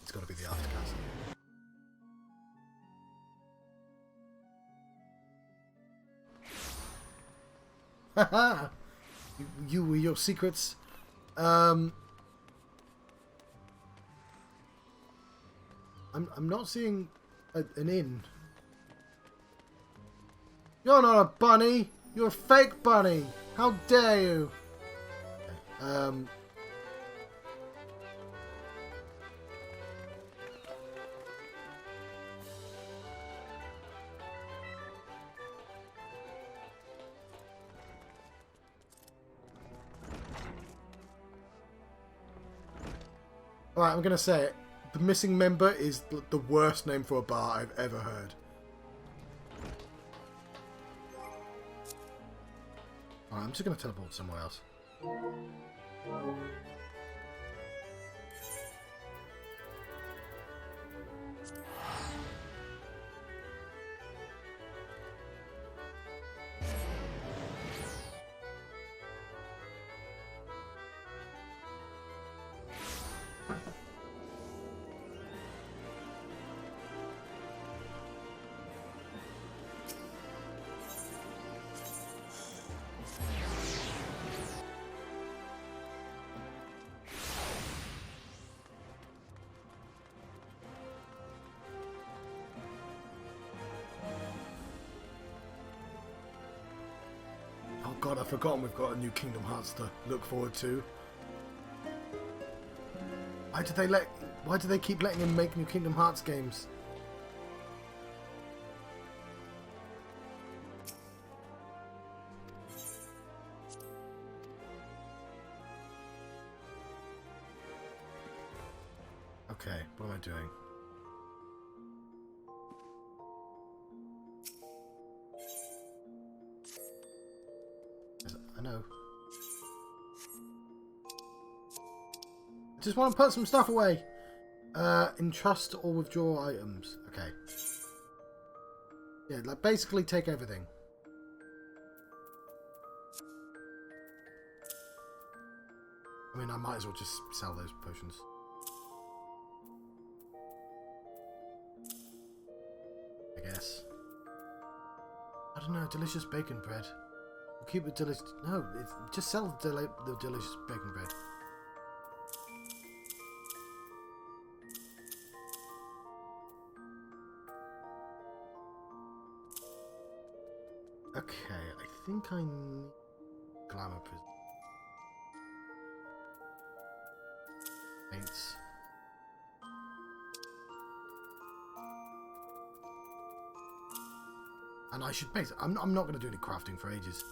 [SPEAKER 1] It's got to be the After Castle. Haha! You with your secrets. I'm not seeing an inn. You're not a bunny. You're a fake bunny. How dare you? Okay. Alright, I'm going to say it. The Missing Member is the worst name for a bar I've ever heard. Alright, I'm just going to teleport somewhere else. god, I've forgotten we've got a new Kingdom Hearts to look forward to. Why do they keep letting him make new Kingdom Hearts games? Okay, what am I doing? I know. I just want to put some stuff away. Entrust or withdraw items. Okay. Yeah, like basically take everything. I mean, I might as well just sell those potions. I guess. I don't know, delicious bacon bread. We'll keep the delicious... No, just sell the delicious bacon bread. Okay, I think I need glamour prison. Paints. And I should base it. I'm not going to do any crafting for ages.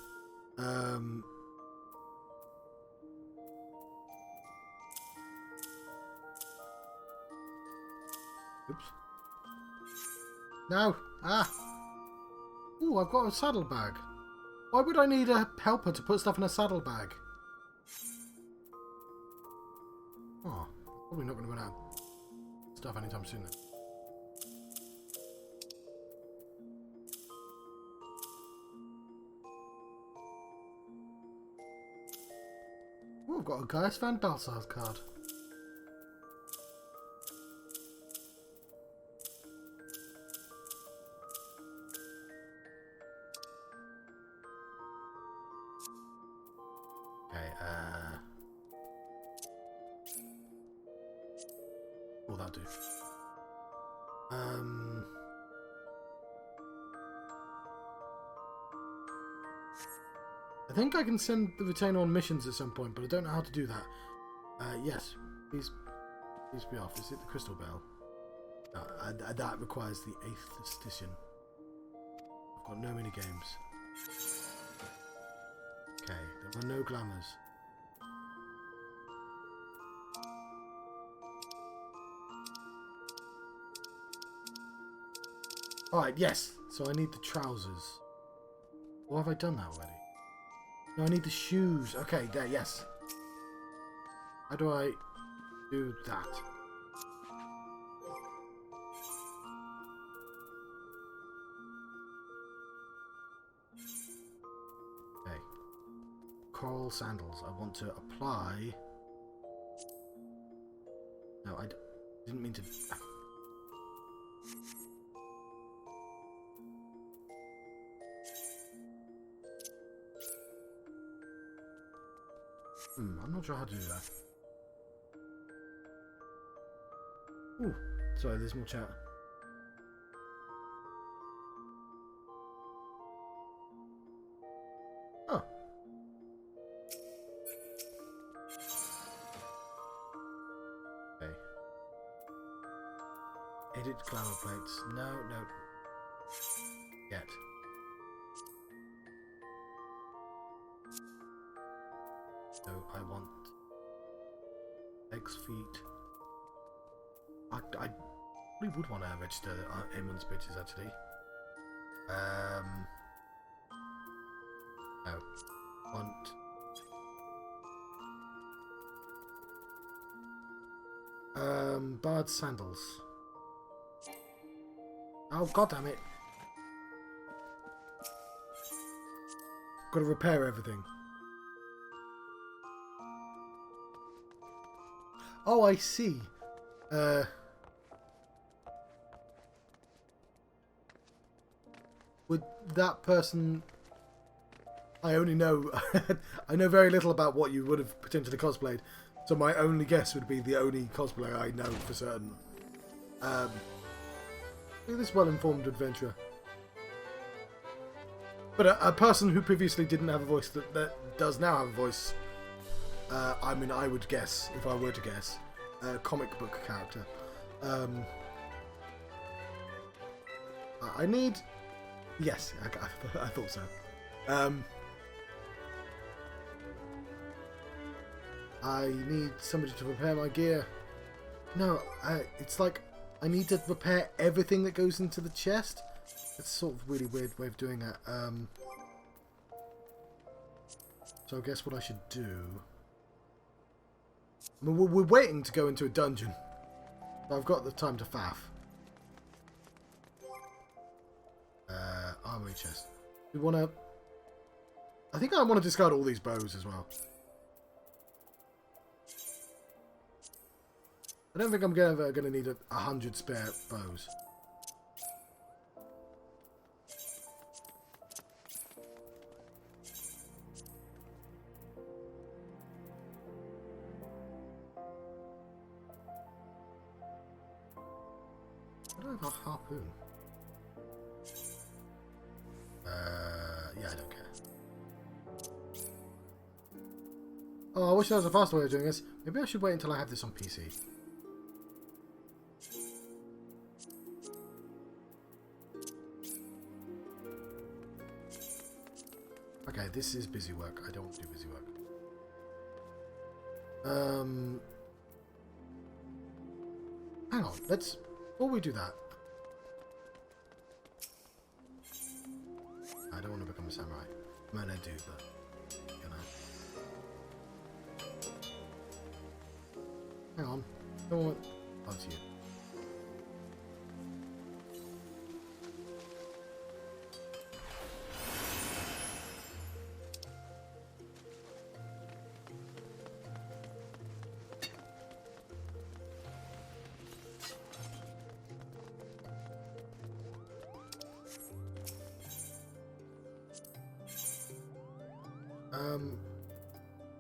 [SPEAKER 1] Oops. No! Ah! Ooh, I've got a saddlebag. Why would I need a helper to put stuff in a saddlebag? Oh, probably not going to run out of stuff anytime soon then. Oh, I've got a Gaius Van Balthazar card. Will that do? I think I can send the retainer on missions at some point, but I don't know how to do that. Yes, please be off. Is it the crystal bell? That requires the 8th station. I've got no mini games. Okay, there are no glamours. Alright, yes. So I need the trousers. Or have I done that already? No, I need the shoes. Okay, there, yes. How do I do that? Okay. Coral sandals. I want to apply... No, I didn't mean to... I'm not sure how to do that. Ooh, sorry, there's more chat. Oh. Okay. Edit glamour plates. No. Yet. So I want legs, feet. I probably would want to register Eamon's bitches actually. No. Want Bard sandals. Oh god damn it. Gotta repair everything. Oh, I see. Would that person... I only know... I know very little about what you would have potentially cosplayed, so my only guess would be the only cosplayer I know for certain. Look at this well-informed adventurer. But a person who previously didn't have a voice that does now have a voice, I mean, I would guess, if I were to guess, a comic book character. I need... Yes, I thought so. I need somebody to repair my gear. No, it's like I need to repair everything that goes into the chest. It's sort of a really weird way of doing that. So I guess what I should do... I mean, we're waiting to go into a dungeon. So I've got the time to faff. Armory chest. We want to... I think I want to discard all these bows as well. I don't think I'm ever going to need 100 spare bows. I don't have a harpoon. Yeah, I don't care. Oh, I wish there was a faster way of doing this. Maybe I should wait until I have this on PC. Okay, this is busy work. I don't want to do busy work. Hang on, let's... Before we do that... I don't want to become a samurai. I mean, I do, but... You know. Hang on. I don't want... Oh, it's you.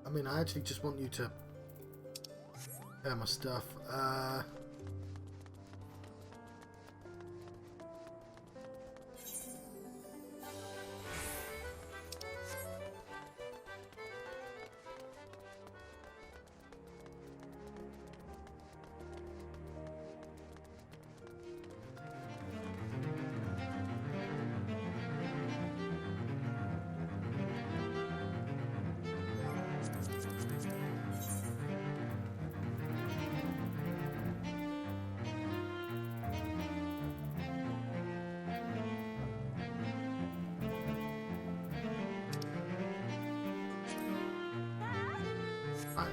[SPEAKER 1] I mean, I actually just want you to repair my stuff. I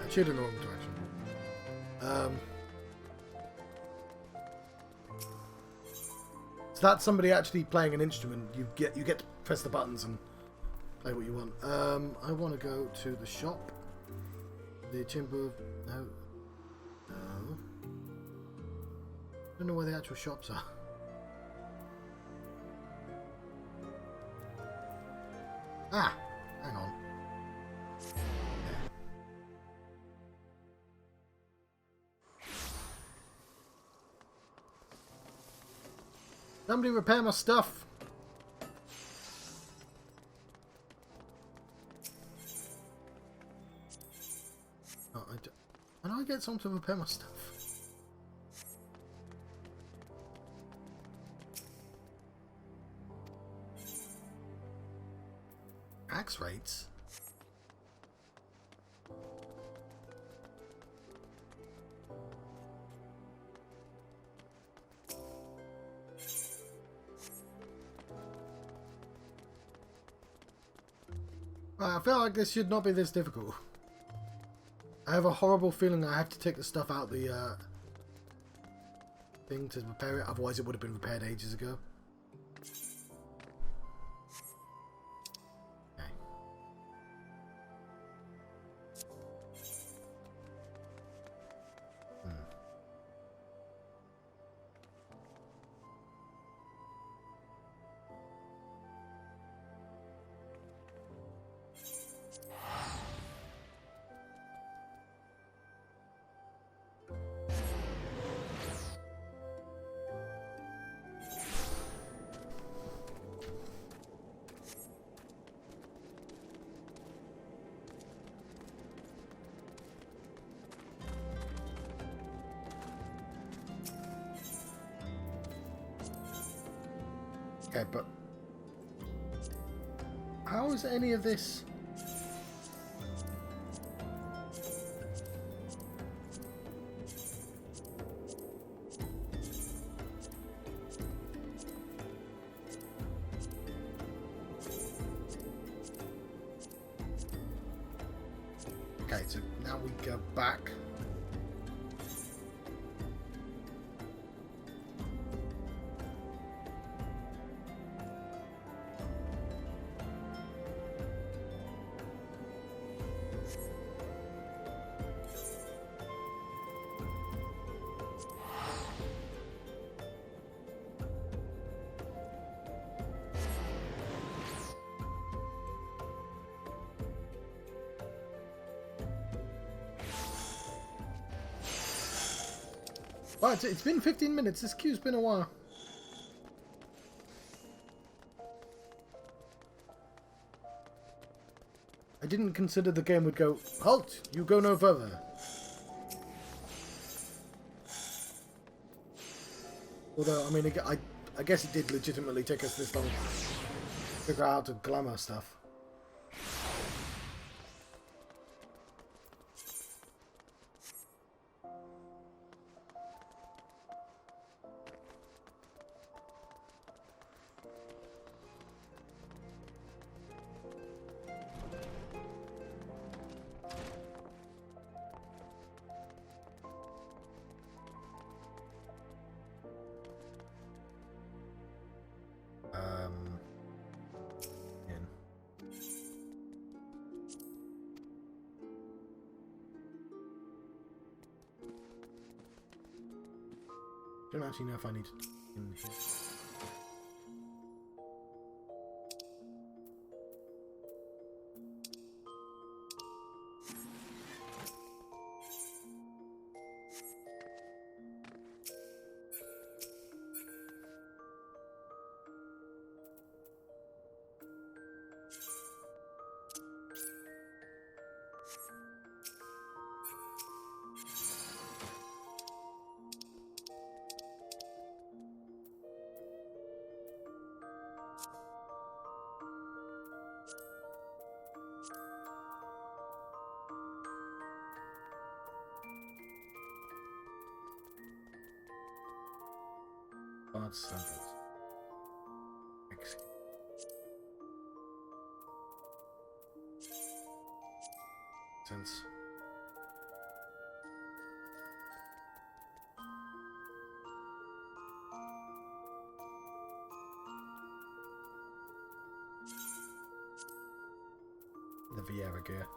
[SPEAKER 1] cheered in the wrong direction. So that's somebody actually playing an instrument. You get to press the buttons and play what you want. I want to go to the shop. The chamber. No. No. I don't know where the actual shops are. Ah, hang on. Somebody repair my stuff. Oh, how do I get someone to repair my stuff? Axe rates? I feel like this should not be this difficult. I have a horrible feeling I have to take the stuff out the thing to repair it, otherwise it would have been repaired ages ago. Okay. Okay, but how is any of this? Okay, so now we go back. Right, it's been 15 minutes. This queue's been a while. I didn't consider the game would go, halt! You go no further. Although, I mean, I guess it did legitimately take us this long to figure out how to glamour stuff. I don't actually know if I need to in here. Large samples. Sense. The Vieira gear.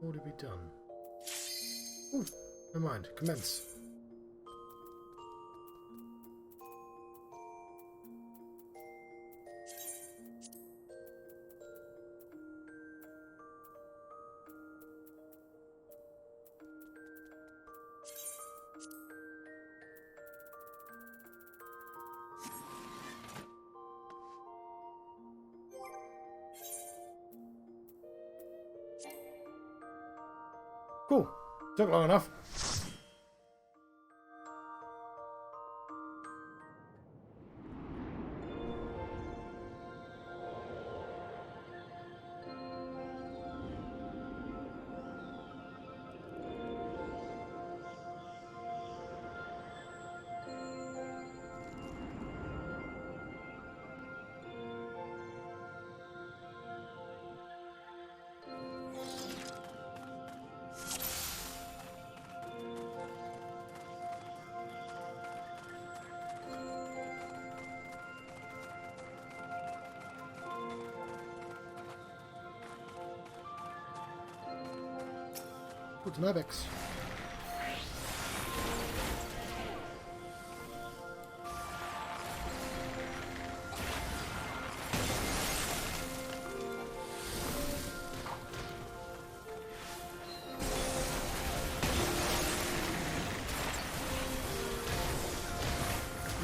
[SPEAKER 1] What have we done? Ooh, never mind. Commence. Cool. Took long enough. Good Mabex.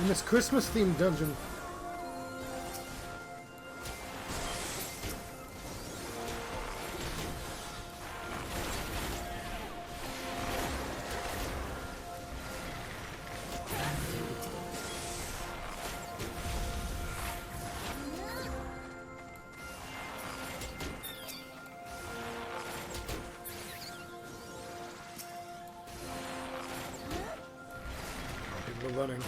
[SPEAKER 1] in this Christmas-themed dungeon. People are running.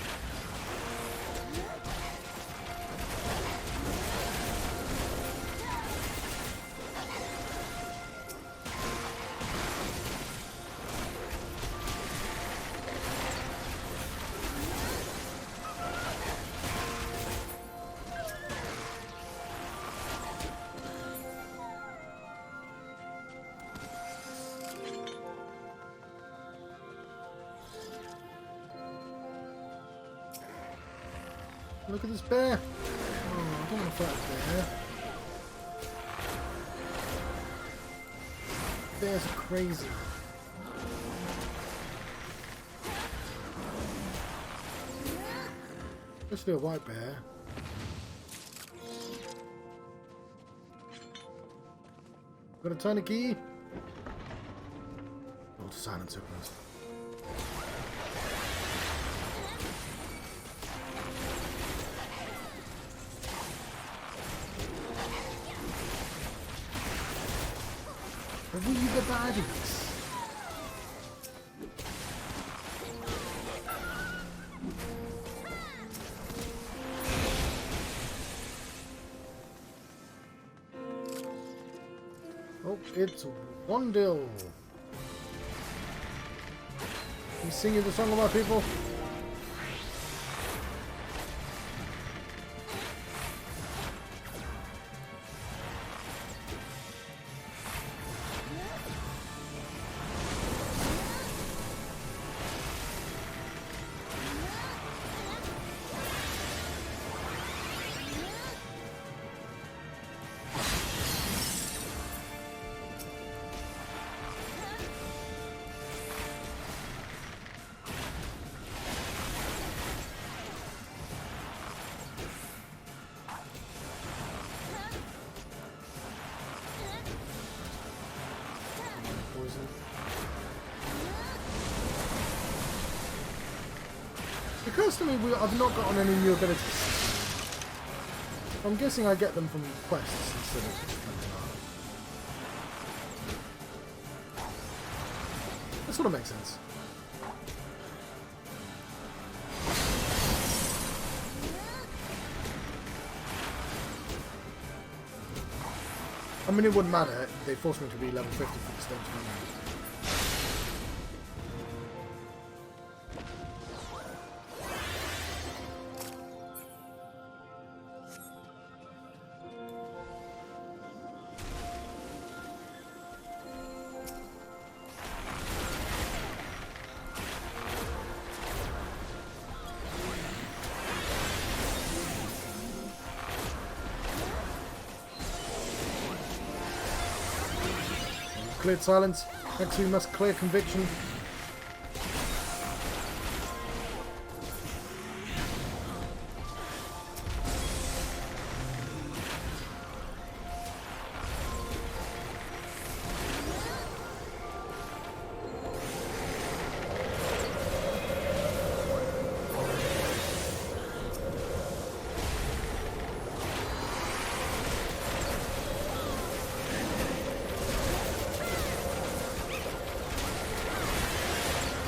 [SPEAKER 1] Look at this bear! Oh, I don't want to fight a bear. Bears are crazy. Especially a white bear. Got a tiny key. Oh, to silence it first. Are we the baddies? Oh, it's Wandil. He's singing the song of our people. It occurs to me I've not gotten any new abilities. I'm guessing I get them from quests instead of something like that. That sort of makes sense. I mean, it wouldn't matter. They forced me to be level 50 for the stage. Cleared silence. Next we must clear conviction.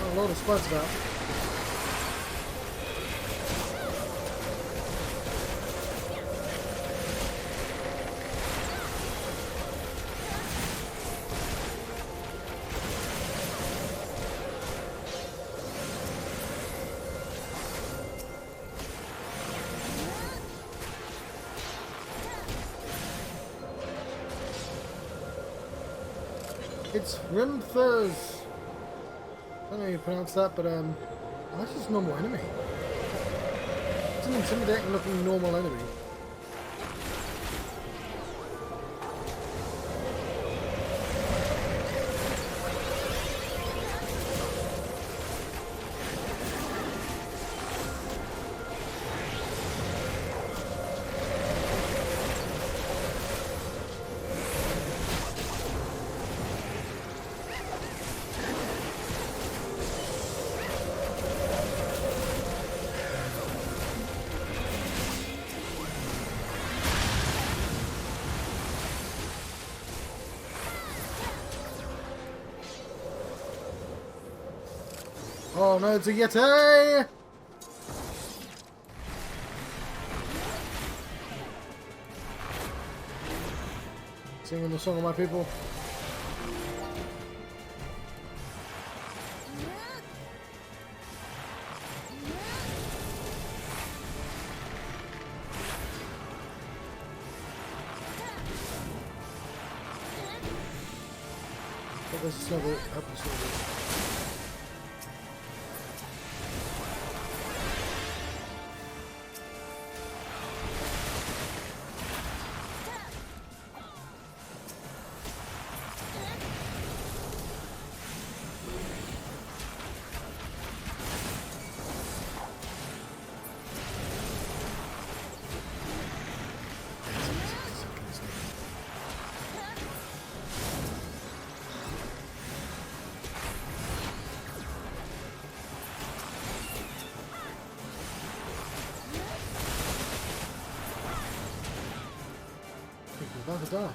[SPEAKER 1] A lot of spuds about. It's Rimthers. I don't know how you pronounce that, but that's just a normal enemy. It's an intimidating looking normal enemy. Oh no, it's a Yeti! Singing the song of my people. There's a snowball. Help the snowball. About to die.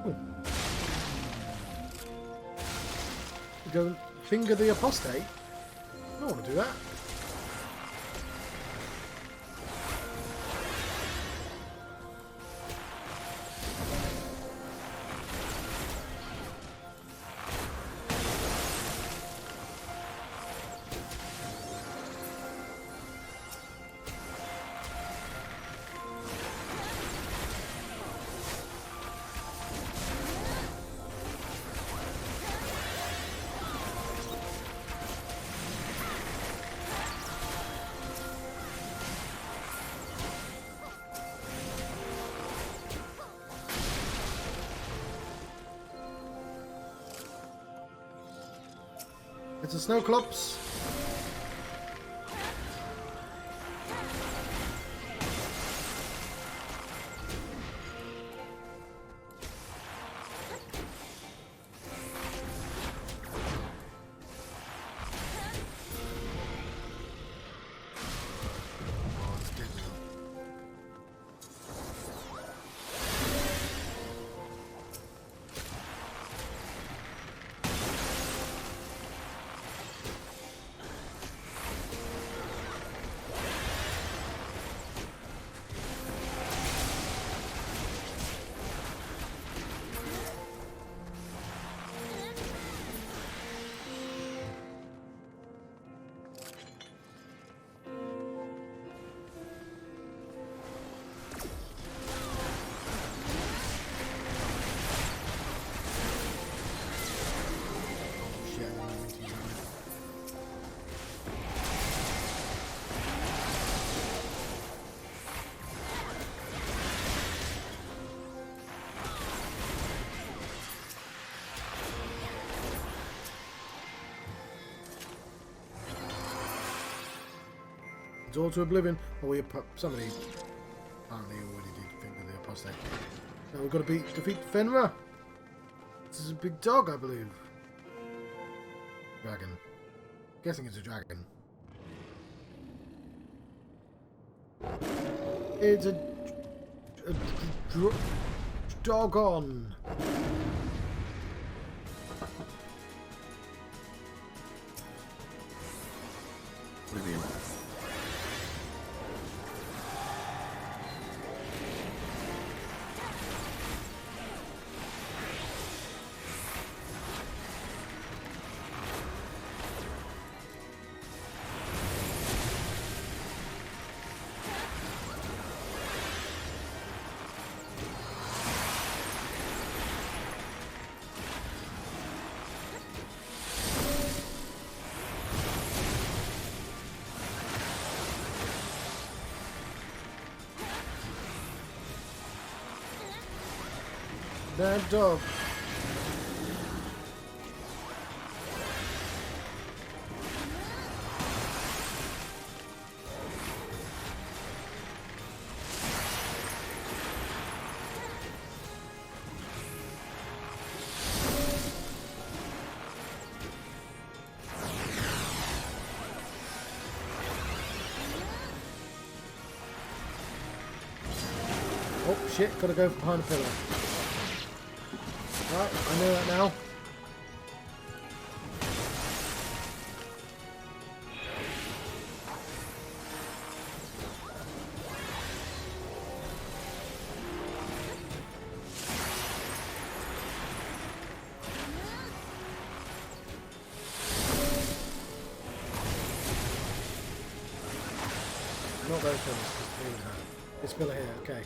[SPEAKER 1] Oh, Go finger the apostate? I don't want to do that. It's a snowclops. It's all to oblivion. Oh, somebody apparently already did think that the apostate. Now we've got to defeat Fenrir. This is a big dog, I believe. Dragon. I'm guessing it's a dragon. It's a dogon.
[SPEAKER 2] Oblivion.
[SPEAKER 1] That dog. Oh shit, gotta go behind the pillar. Right, I know that now. Not those pillars. This pillar here, okay.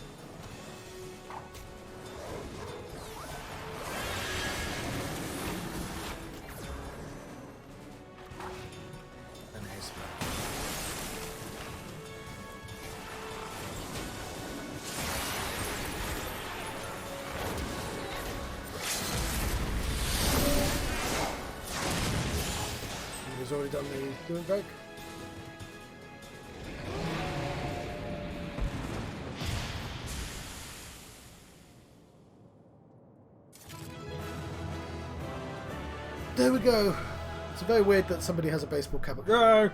[SPEAKER 1] He's already done the invoke. There we go. It's very weird that somebody has a baseball cap. Go!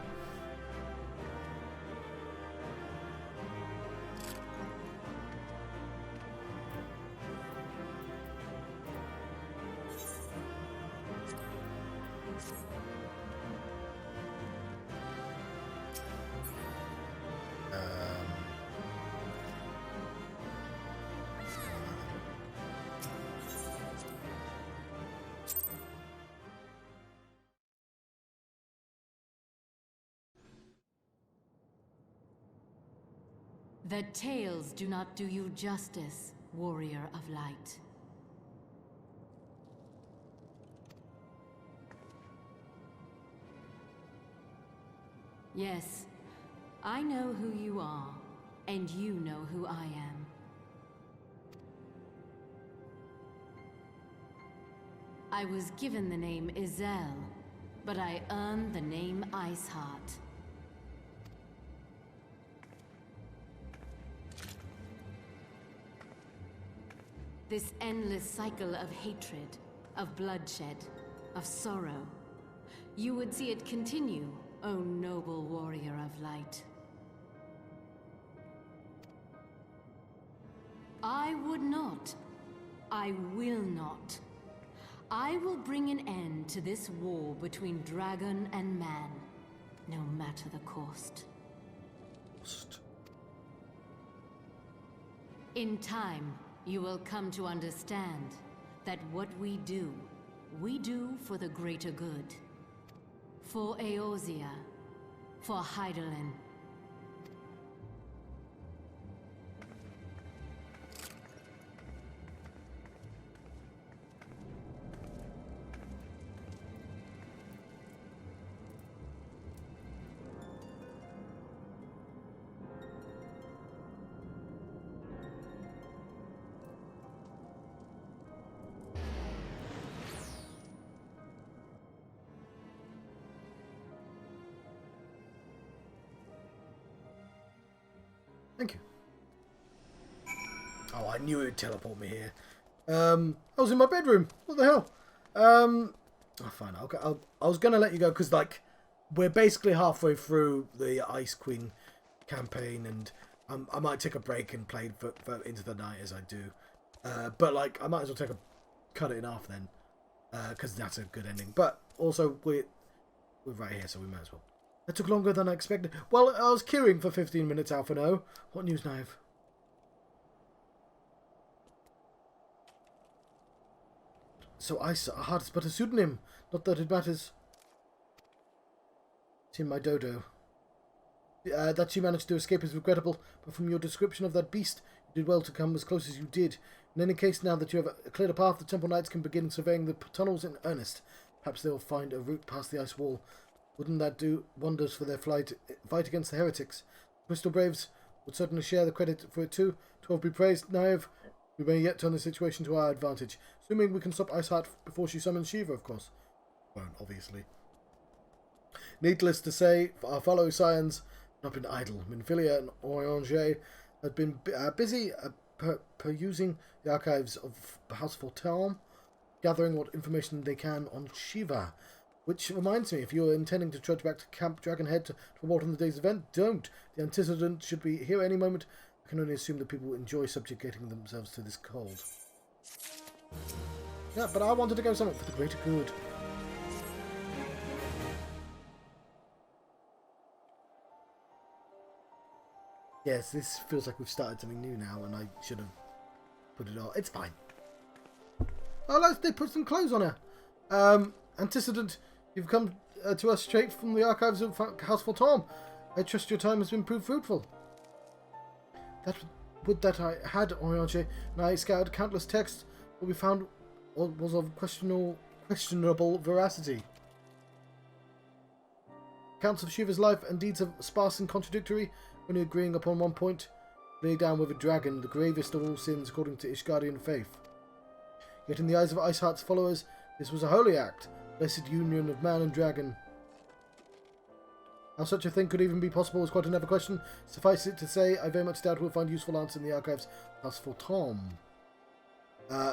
[SPEAKER 3] The tales do not do you justice, warrior of light. Yes, I know who you are, and you know who I am. I was given the name Izel, but I earned the name Iceheart. This endless cycle of hatred, of bloodshed, of sorrow. You would see it continue, O noble warrior of light. I would not. I will not. I will bring an end to this war between dragon and man, no matter the cost. In time, you will come to understand that what we do for the greater good. For Eorzea, for Hydaelyn.
[SPEAKER 1] Oh, I knew it would teleport me here. I was in my bedroom. What the hell? Oh, fine. I was going to let you go because, like, we're basically halfway through the Ice Queen campaign, and I might take a break and play for Into the Night as I do. But, like, I might as well cut it in half then, because that's a good ending. But also, we're right here, so we might as well. That took longer than I expected. Well, I was queuing for 15 minutes, Alpha No. What news, Knife? So Iceheart is but a pseudonym. Not that it matters. It's in my dodo. That you managed to escape is regrettable, but from your description of that beast, you did well to come as close as you did. In any case, now that you have cleared a path, the Temple Knights can begin surveying the tunnels in earnest. Perhaps they'll find a route past the ice wall. Wouldn't that do wonders for their fight against the heretics? Crystal Braves would certainly share the credit for it too. 12 be praised, Naive. We may yet turn the situation to our advantage, assuming we can stop Iceheart before she summons Shiva, of course. Won't, obviously. Needless to say, our fellow Scions have not been idle. Minfilia and Orange have been busy perusing the archives of the House of Fortelm, gathering what information they can on Shiva. Which reminds me, if you're intending to trudge back to Camp Dragonhead to report on the day's event, don't. The antecedent should be here any moment. I can only assume that people enjoy subjugating themselves to this cold. Yeah, but I wanted to go somewhere for the greater good. Yes, this feels like we've started something new now, and I should have put it on. It's fine. Oh, they put some clothes on her. Antecedent, you've come to us straight from the archives of House Fortelm. I trust your time has been proved fruitful. That I had, Orange, and I scoured countless texts, but we found was of questionable veracity. Accounts of Shiva's life and deeds are sparse and contradictory, only agreeing upon one point: lay down with a dragon, the gravest of all sins according to Ishgardian faith. Yet in the eyes of Iceheart's followers, this was a holy act, blessed union of man and dragon. How such a thing could even be possible is quite another question. Suffice it to say, I very much doubt we'll find useful answer in the archives of House Fortelm.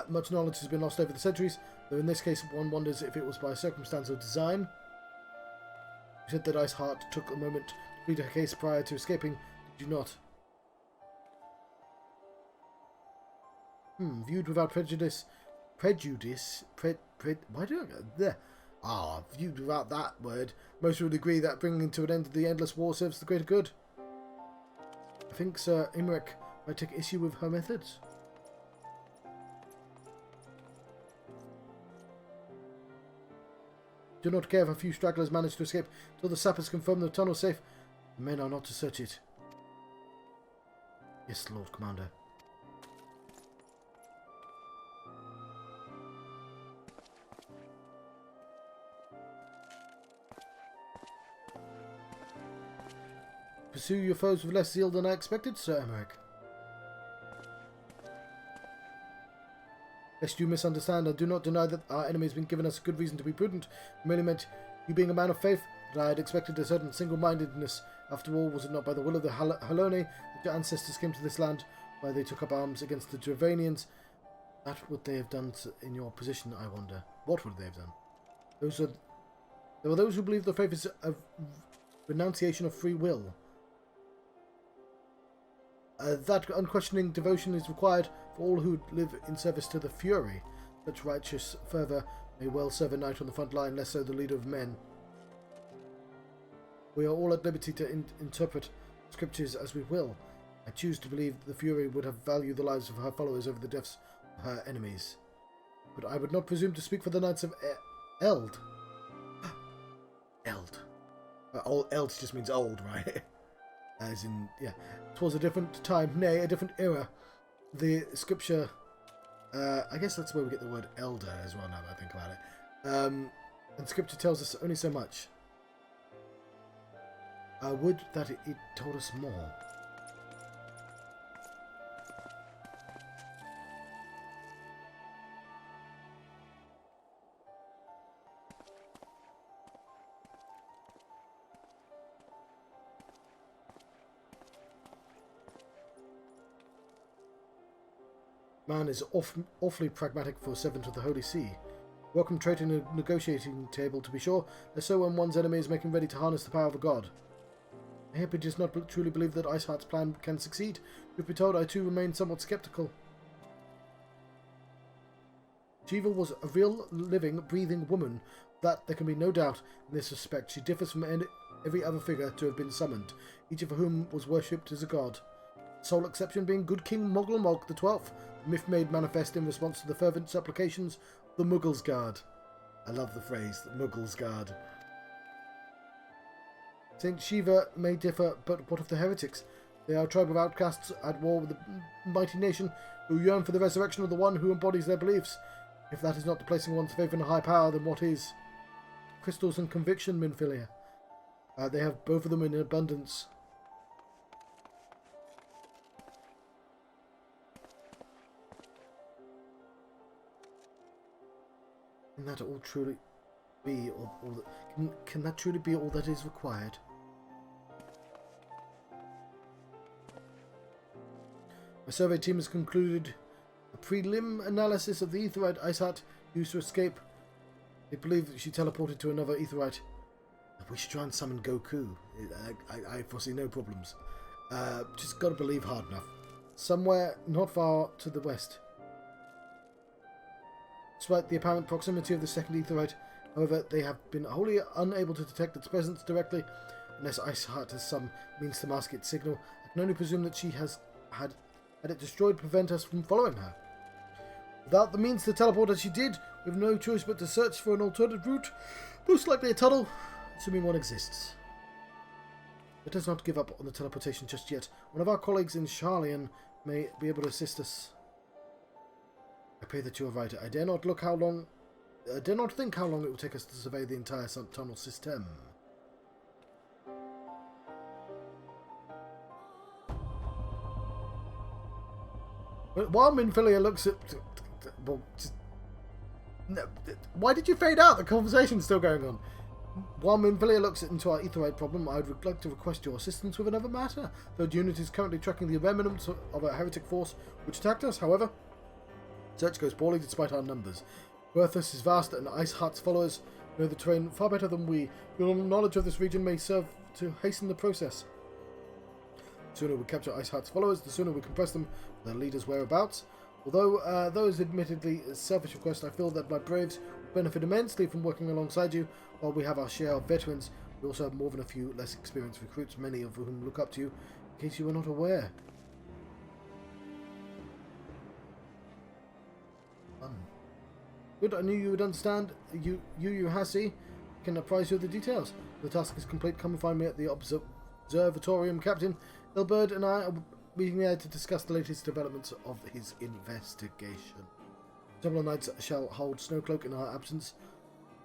[SPEAKER 1] Much knowledge has been lost over the centuries, though in this case one wonders if it was by circumstance or design. You said that Iceheart took a moment to plead her case prior to escaping, did you not? Viewed without prejudice. Why do I go there? Viewed without that word, most would agree that bringing to an end the endless war serves the greater good. I think Sir Imric might take issue with her methods. Do not care if a few stragglers manage to escape till the sappers confirm the tunnel safe. The men are not to search it. Yes, Lord Commander. Pursue your foes with less zeal than I expected, Sir Emmerich. Lest you misunderstand, I do not deny that our enemy has been given us good reason to be prudent. It merely meant, you being a man of faith, that I had expected a certain single-mindedness. After all, was it not by the will of the Halone that your ancestors came to this land, where they took up arms against the Dravanians? That would they have done in your position, I wonder. What would they have done? There were those who believe the faith is a renunciation of free will. That unquestioning devotion is required for all who live in service to the Fury. Such righteous fervour may well serve a knight on the front line, less so the leader of men. We are all at liberty to interpret scriptures as we will. I choose to believe the Fury would have valued the lives of her followers over the deaths of her enemies. But I would not presume to speak for the Knights of Eld. Eld. Eld just means old, right? As in, yeah. 'Twas a different time, nay, a different era. The scripture, I guess that's where we get the word elder as well, now that I think about it. And scripture tells us only so much. I would that it told us more. Man is awfully pragmatic for a servant of the Holy See. Welcome trade in a negotiating table, to be sure, less so when one's enemy is making ready to harness the power of a god. I hope he does not truly believe that Iceheart's plan can succeed. Truth be told, I too remain somewhat sceptical. Shiva was a real, living, breathing woman. That there can be no doubt. In this respect, she differs from every other figure to have been summoned, each of whom was worshipped as a god. The sole exception being good King Mogulmog the 12th, the myth made manifest in response to the fervent supplications of the Muggles Guard. I love the phrase, the Muggles Guard. Saint Shiva may differ, but what of the heretics? They are a tribe of outcasts at war with the mighty nation who yearn for the resurrection of the one who embodies their beliefs. If that is not the placing one's faith in a high power, then what is? Crystals and conviction, Minfilia. They have both of them in abundance. Can that all truly be all that, can that truly be all that is required? My survey team has concluded a prelim analysis of the Aetherite Iceheart used to escape. They believe that she teleported to another Aetherite. We should try and summon Goku. I foresee no problems. Just got to believe hard enough. Somewhere not far to the west. Despite the apparent proximity of the second Aetherite, however, they have been wholly unable to detect its presence directly. Unless Iceheart has some means to mask its signal, I can only presume that she has had it destroyed to prevent us from following her. Without the means to teleport as she did, we have no choice but to search for an alternative route, most likely a tunnel, assuming one exists. Let us not give up on the teleportation just yet. One of our colleagues in Charlian may be able to assist us. I pray that you are right. I dare not think how long it will take us to survey the entire tunnel system. While Minfilia looks at... Well, why did you fade out? The conversation's still going on. While Minfilia looks into our Aetherite problem, I would like to request your assistance with another matter. Third unit is currently tracking the remnants of a heretic force which attacked us. However, search goes poorly despite our numbers. Worthus is vast, and Iceheart's followers know the terrain far better than we. Your knowledge of this region may serve to hasten the process. The sooner we capture Iceheart's followers, the sooner we compress them with their leaders' whereabouts. Although those admittedly selfish requests, I feel that my braves will benefit immensely from working alongside you. While we have our share of veterans, we also have more than a few less experienced recruits, many of whom look up to you, in case you were not aware. Good, I knew you would understand. You Hassi, can apprise you of the details. The task is complete. Come and find me at the observatorium. Captain Ilbert and I are meeting there to discuss the latest developments of his investigation. Several knights shall hold Snowcloak in our absence.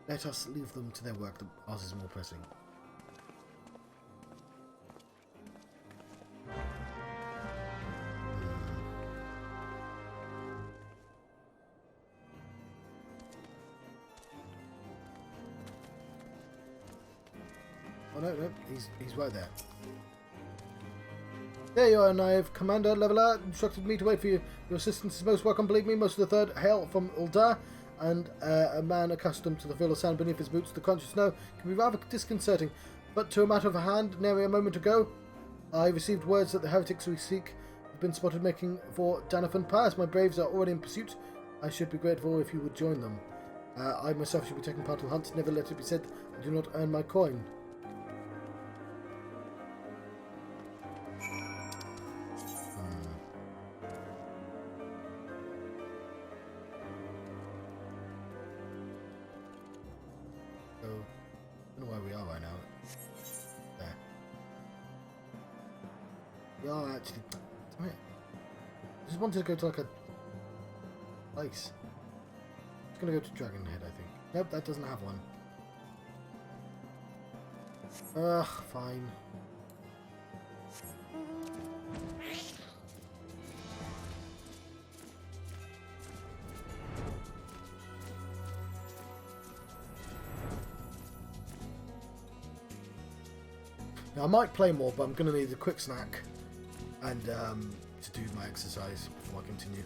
[SPEAKER 1] Let us leave them to their work. Ours is more pressing. Oh no, he's right there. There you are, Naive. Commander Leveler instructed me to wait for you. Your assistance is most welcome, believe me. Most of the 3rd hail from Uldar, and a man accustomed to the feel of sand beneath his boots, the crunch of snow, can be rather disconcerting. But to a matter of a hand, nary a moment ago, I received words that the heretics we seek have been spotted making for Danathan Pass. My braves are already in pursuit. I should be grateful if you would join them. I myself should be taking part in the hunt. Never let it be said I do not earn my coin. Wanted to go to like a place. It's gonna go to Dragonhead, I think. Nope, that doesn't have one. Ugh, fine. Now I might play more, but I'm gonna need a quick snack and to do my exercise before I continue.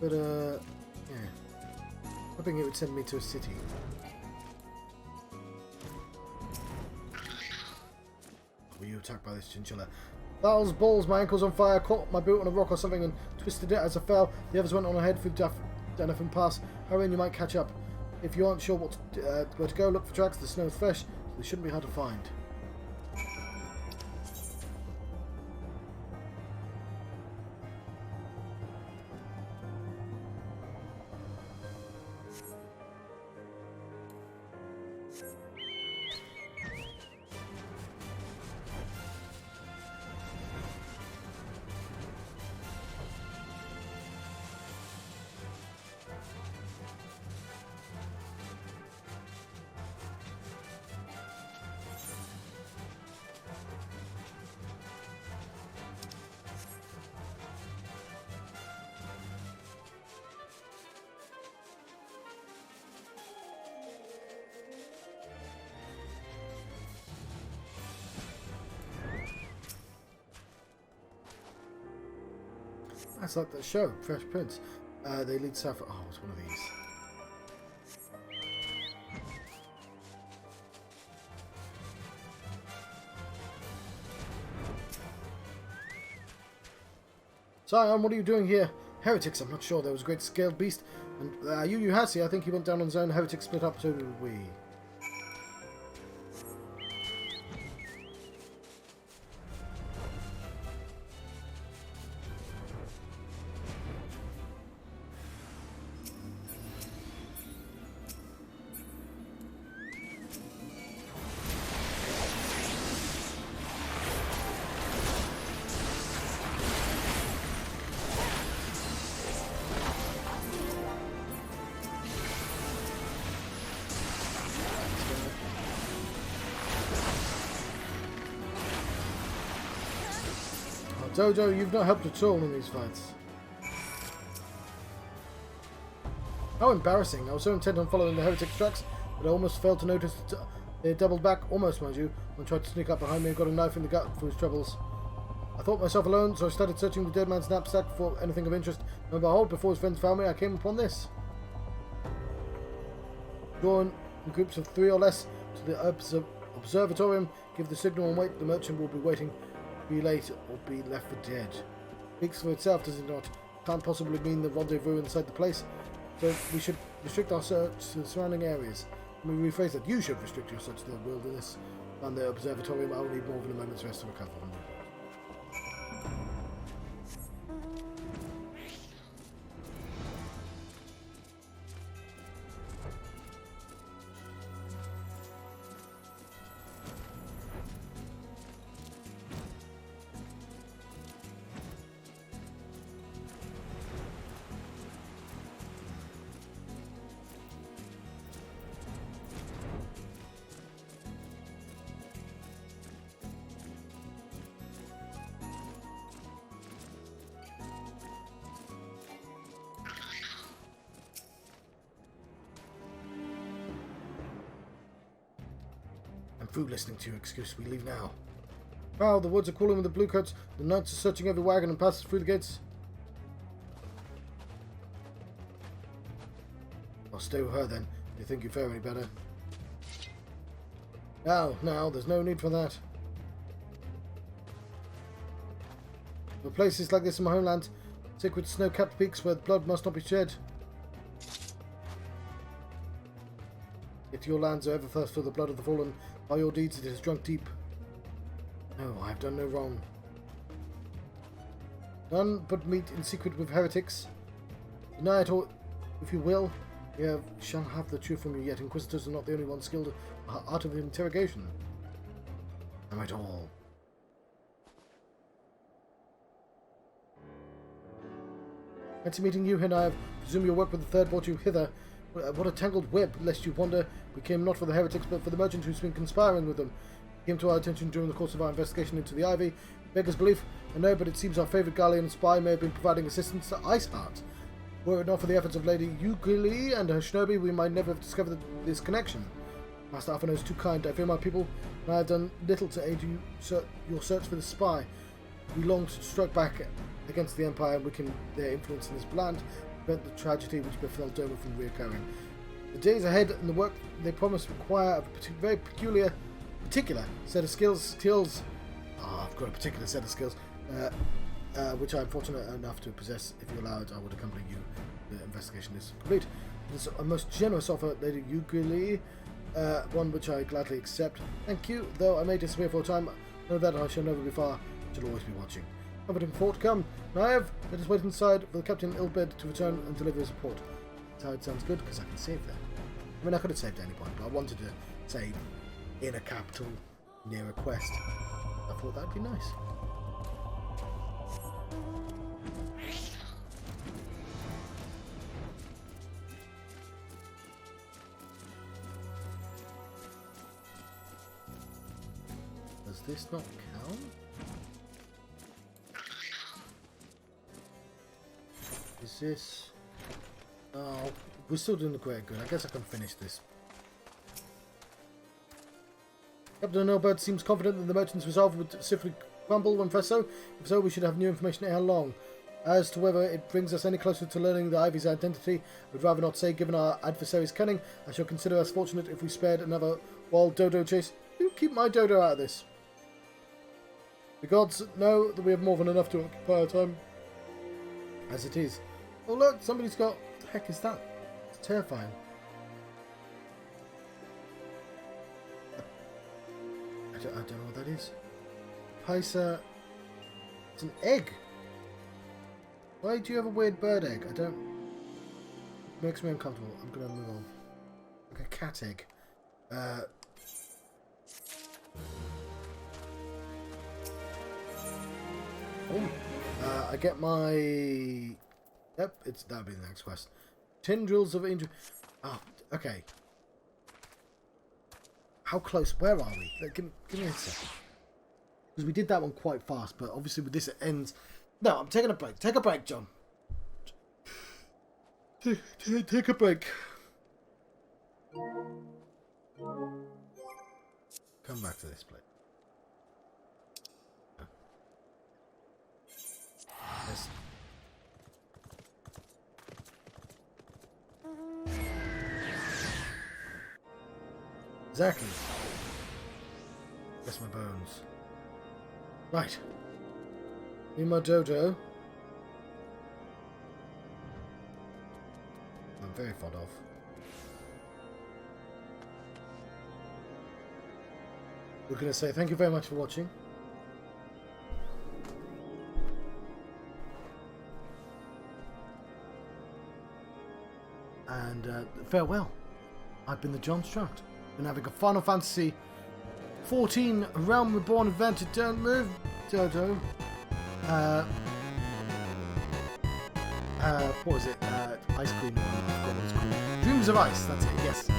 [SPEAKER 1] But, yeah. Hoping it would send me to a city. Were you attacked by this chinchilla? Those balls, my ankle's on fire. Caught my boot on a rock or something and twisted it as I fell. The others went on ahead through Danafin Pass. Hurry in, you might catch up. If you aren't sure where to go, look for tracks. The snow is fresh, so they shouldn't be hard to find. That's like that show, Fresh Prince. They lead south. Oh, it's one of these. Scion, what are you doing here? Heretics, I'm not sure. There was a great scaled beast. And you Hassi, I think he went down on his own. Heretics split up, so did we. Dojo, you've not helped at all in these fights. How embarrassing. I was so intent on following the heretic's tracks, but I almost failed to notice that they had doubled back, almost mind you, when tried to sneak up behind me and got a knife in the gut for his troubles. I thought myself alone, so I started searching the dead man's knapsack for anything of interest, and behold, before his friends found me, I came upon this. Drawn in groups of 3 or less to the observatorium, give the signal and wait, the merchant will be waiting. Be late or be left for dead. Speaks for itself, does it not? Can't possibly mean the rendezvous inside the place. So we should restrict our search to the surrounding areas. Let me rephrase that. You should restrict your search to the wilderness. And the observatorium, I will need more than a moment's rest to recover. Through listening to your excuse, we leave now. Wow, the woods are crawling with the bluecoats. The knights are searching every wagon and passes through the gates. I'll stay with her then. Do you think you fare any better? Now, there's no need for that. For places like this in my homeland, sacred snow-capped peaks where blood must not be shed. If your lands are ever thirst for the blood of the fallen, by your deeds it is drunk deep. No, I have done no wrong. None but meet in secret with heretics. Deny it, or, if you will, we shall have the truth from you yet. Inquisitors are not the only ones skilled in the art of interrogation. Am it all. Fancy meeting you, and I presume your work with the Third brought you hither. What a tangled web, lest you wonder. We came not for the heretics, but for the merchant who's been conspiring with them. He came to our attention during the course of our investigation into the Ivy. Beggars belief, I know, but it seems our favourite Gallian and spy may have been providing assistance to Iceheart. Were it not for the efforts of Lady Iceheart and her shinobi, we might never have discovered this connection. Master Arthur is too kind. I fear my people, and I have done little to aid your search for the spy. We long to strike back against the Empire and weaken their influence in this land, prevent the tragedy which befell Dover from reoccurring. The days ahead and the work they promise require a very particular set of skills. I've got a particular set of skills, which I'm fortunate enough to possess. If you allow it, I would accompany you. The investigation is complete. It's a most generous offer, Lady Iceheart, one which I gladly accept. Thank you, though I may disappear for a time. Know that I shall never be far. I shall always be watching. Comforting fort come. Naive, let us wait inside for the Captain Ilbed to return and deliver his report. That's how it sounds good, because I can save there. I mean, I could have saved at any point, but I wanted to save in a capital near a quest. I thought that'd be nice. Does this not count? Is this... Oh, we're still doing the great good. I guess I can finish this. Captain Ilbed seems confident that the merchant's resolve would swiftly crumble when pressed so. If so, we should have new information ere long. As to whether it brings us any closer to learning the Ivy's identity, I would rather not say. Given our adversary's cunning, I shall consider us fortunate if we spared another wild dodo chase. You keep my dodo out of this. The gods know that we have more than enough to occupy our time as it is. Oh look, somebody's got... What the heck is that? It's terrifying. I don't know what that is. Paisa... It's an egg. Why do you have a weird bird egg? I don't... It makes me uncomfortable. I'm gonna move on. Like a cat egg. I get my... Yep, that'll be the next quest. Tendrils of Angel... Oh, okay. How close? Where are we? Give me a second. Because we did that one quite fast, but obviously with this it ends... No, I'm taking a break. Take a break, John. Take a break. Come back to this place. Yes. Exactly. Guess my bones. Right. Me my dodo. I'm very fond of. We're going to say thank you very much for watching. And farewell. I've been the John Strutt. Been having a Final Fantasy 14 Realm Reborn adventure. Don't move, Dodo. What was it? Ice cream. I forgot what it's called. Dreams of Ice. That's it. Yes.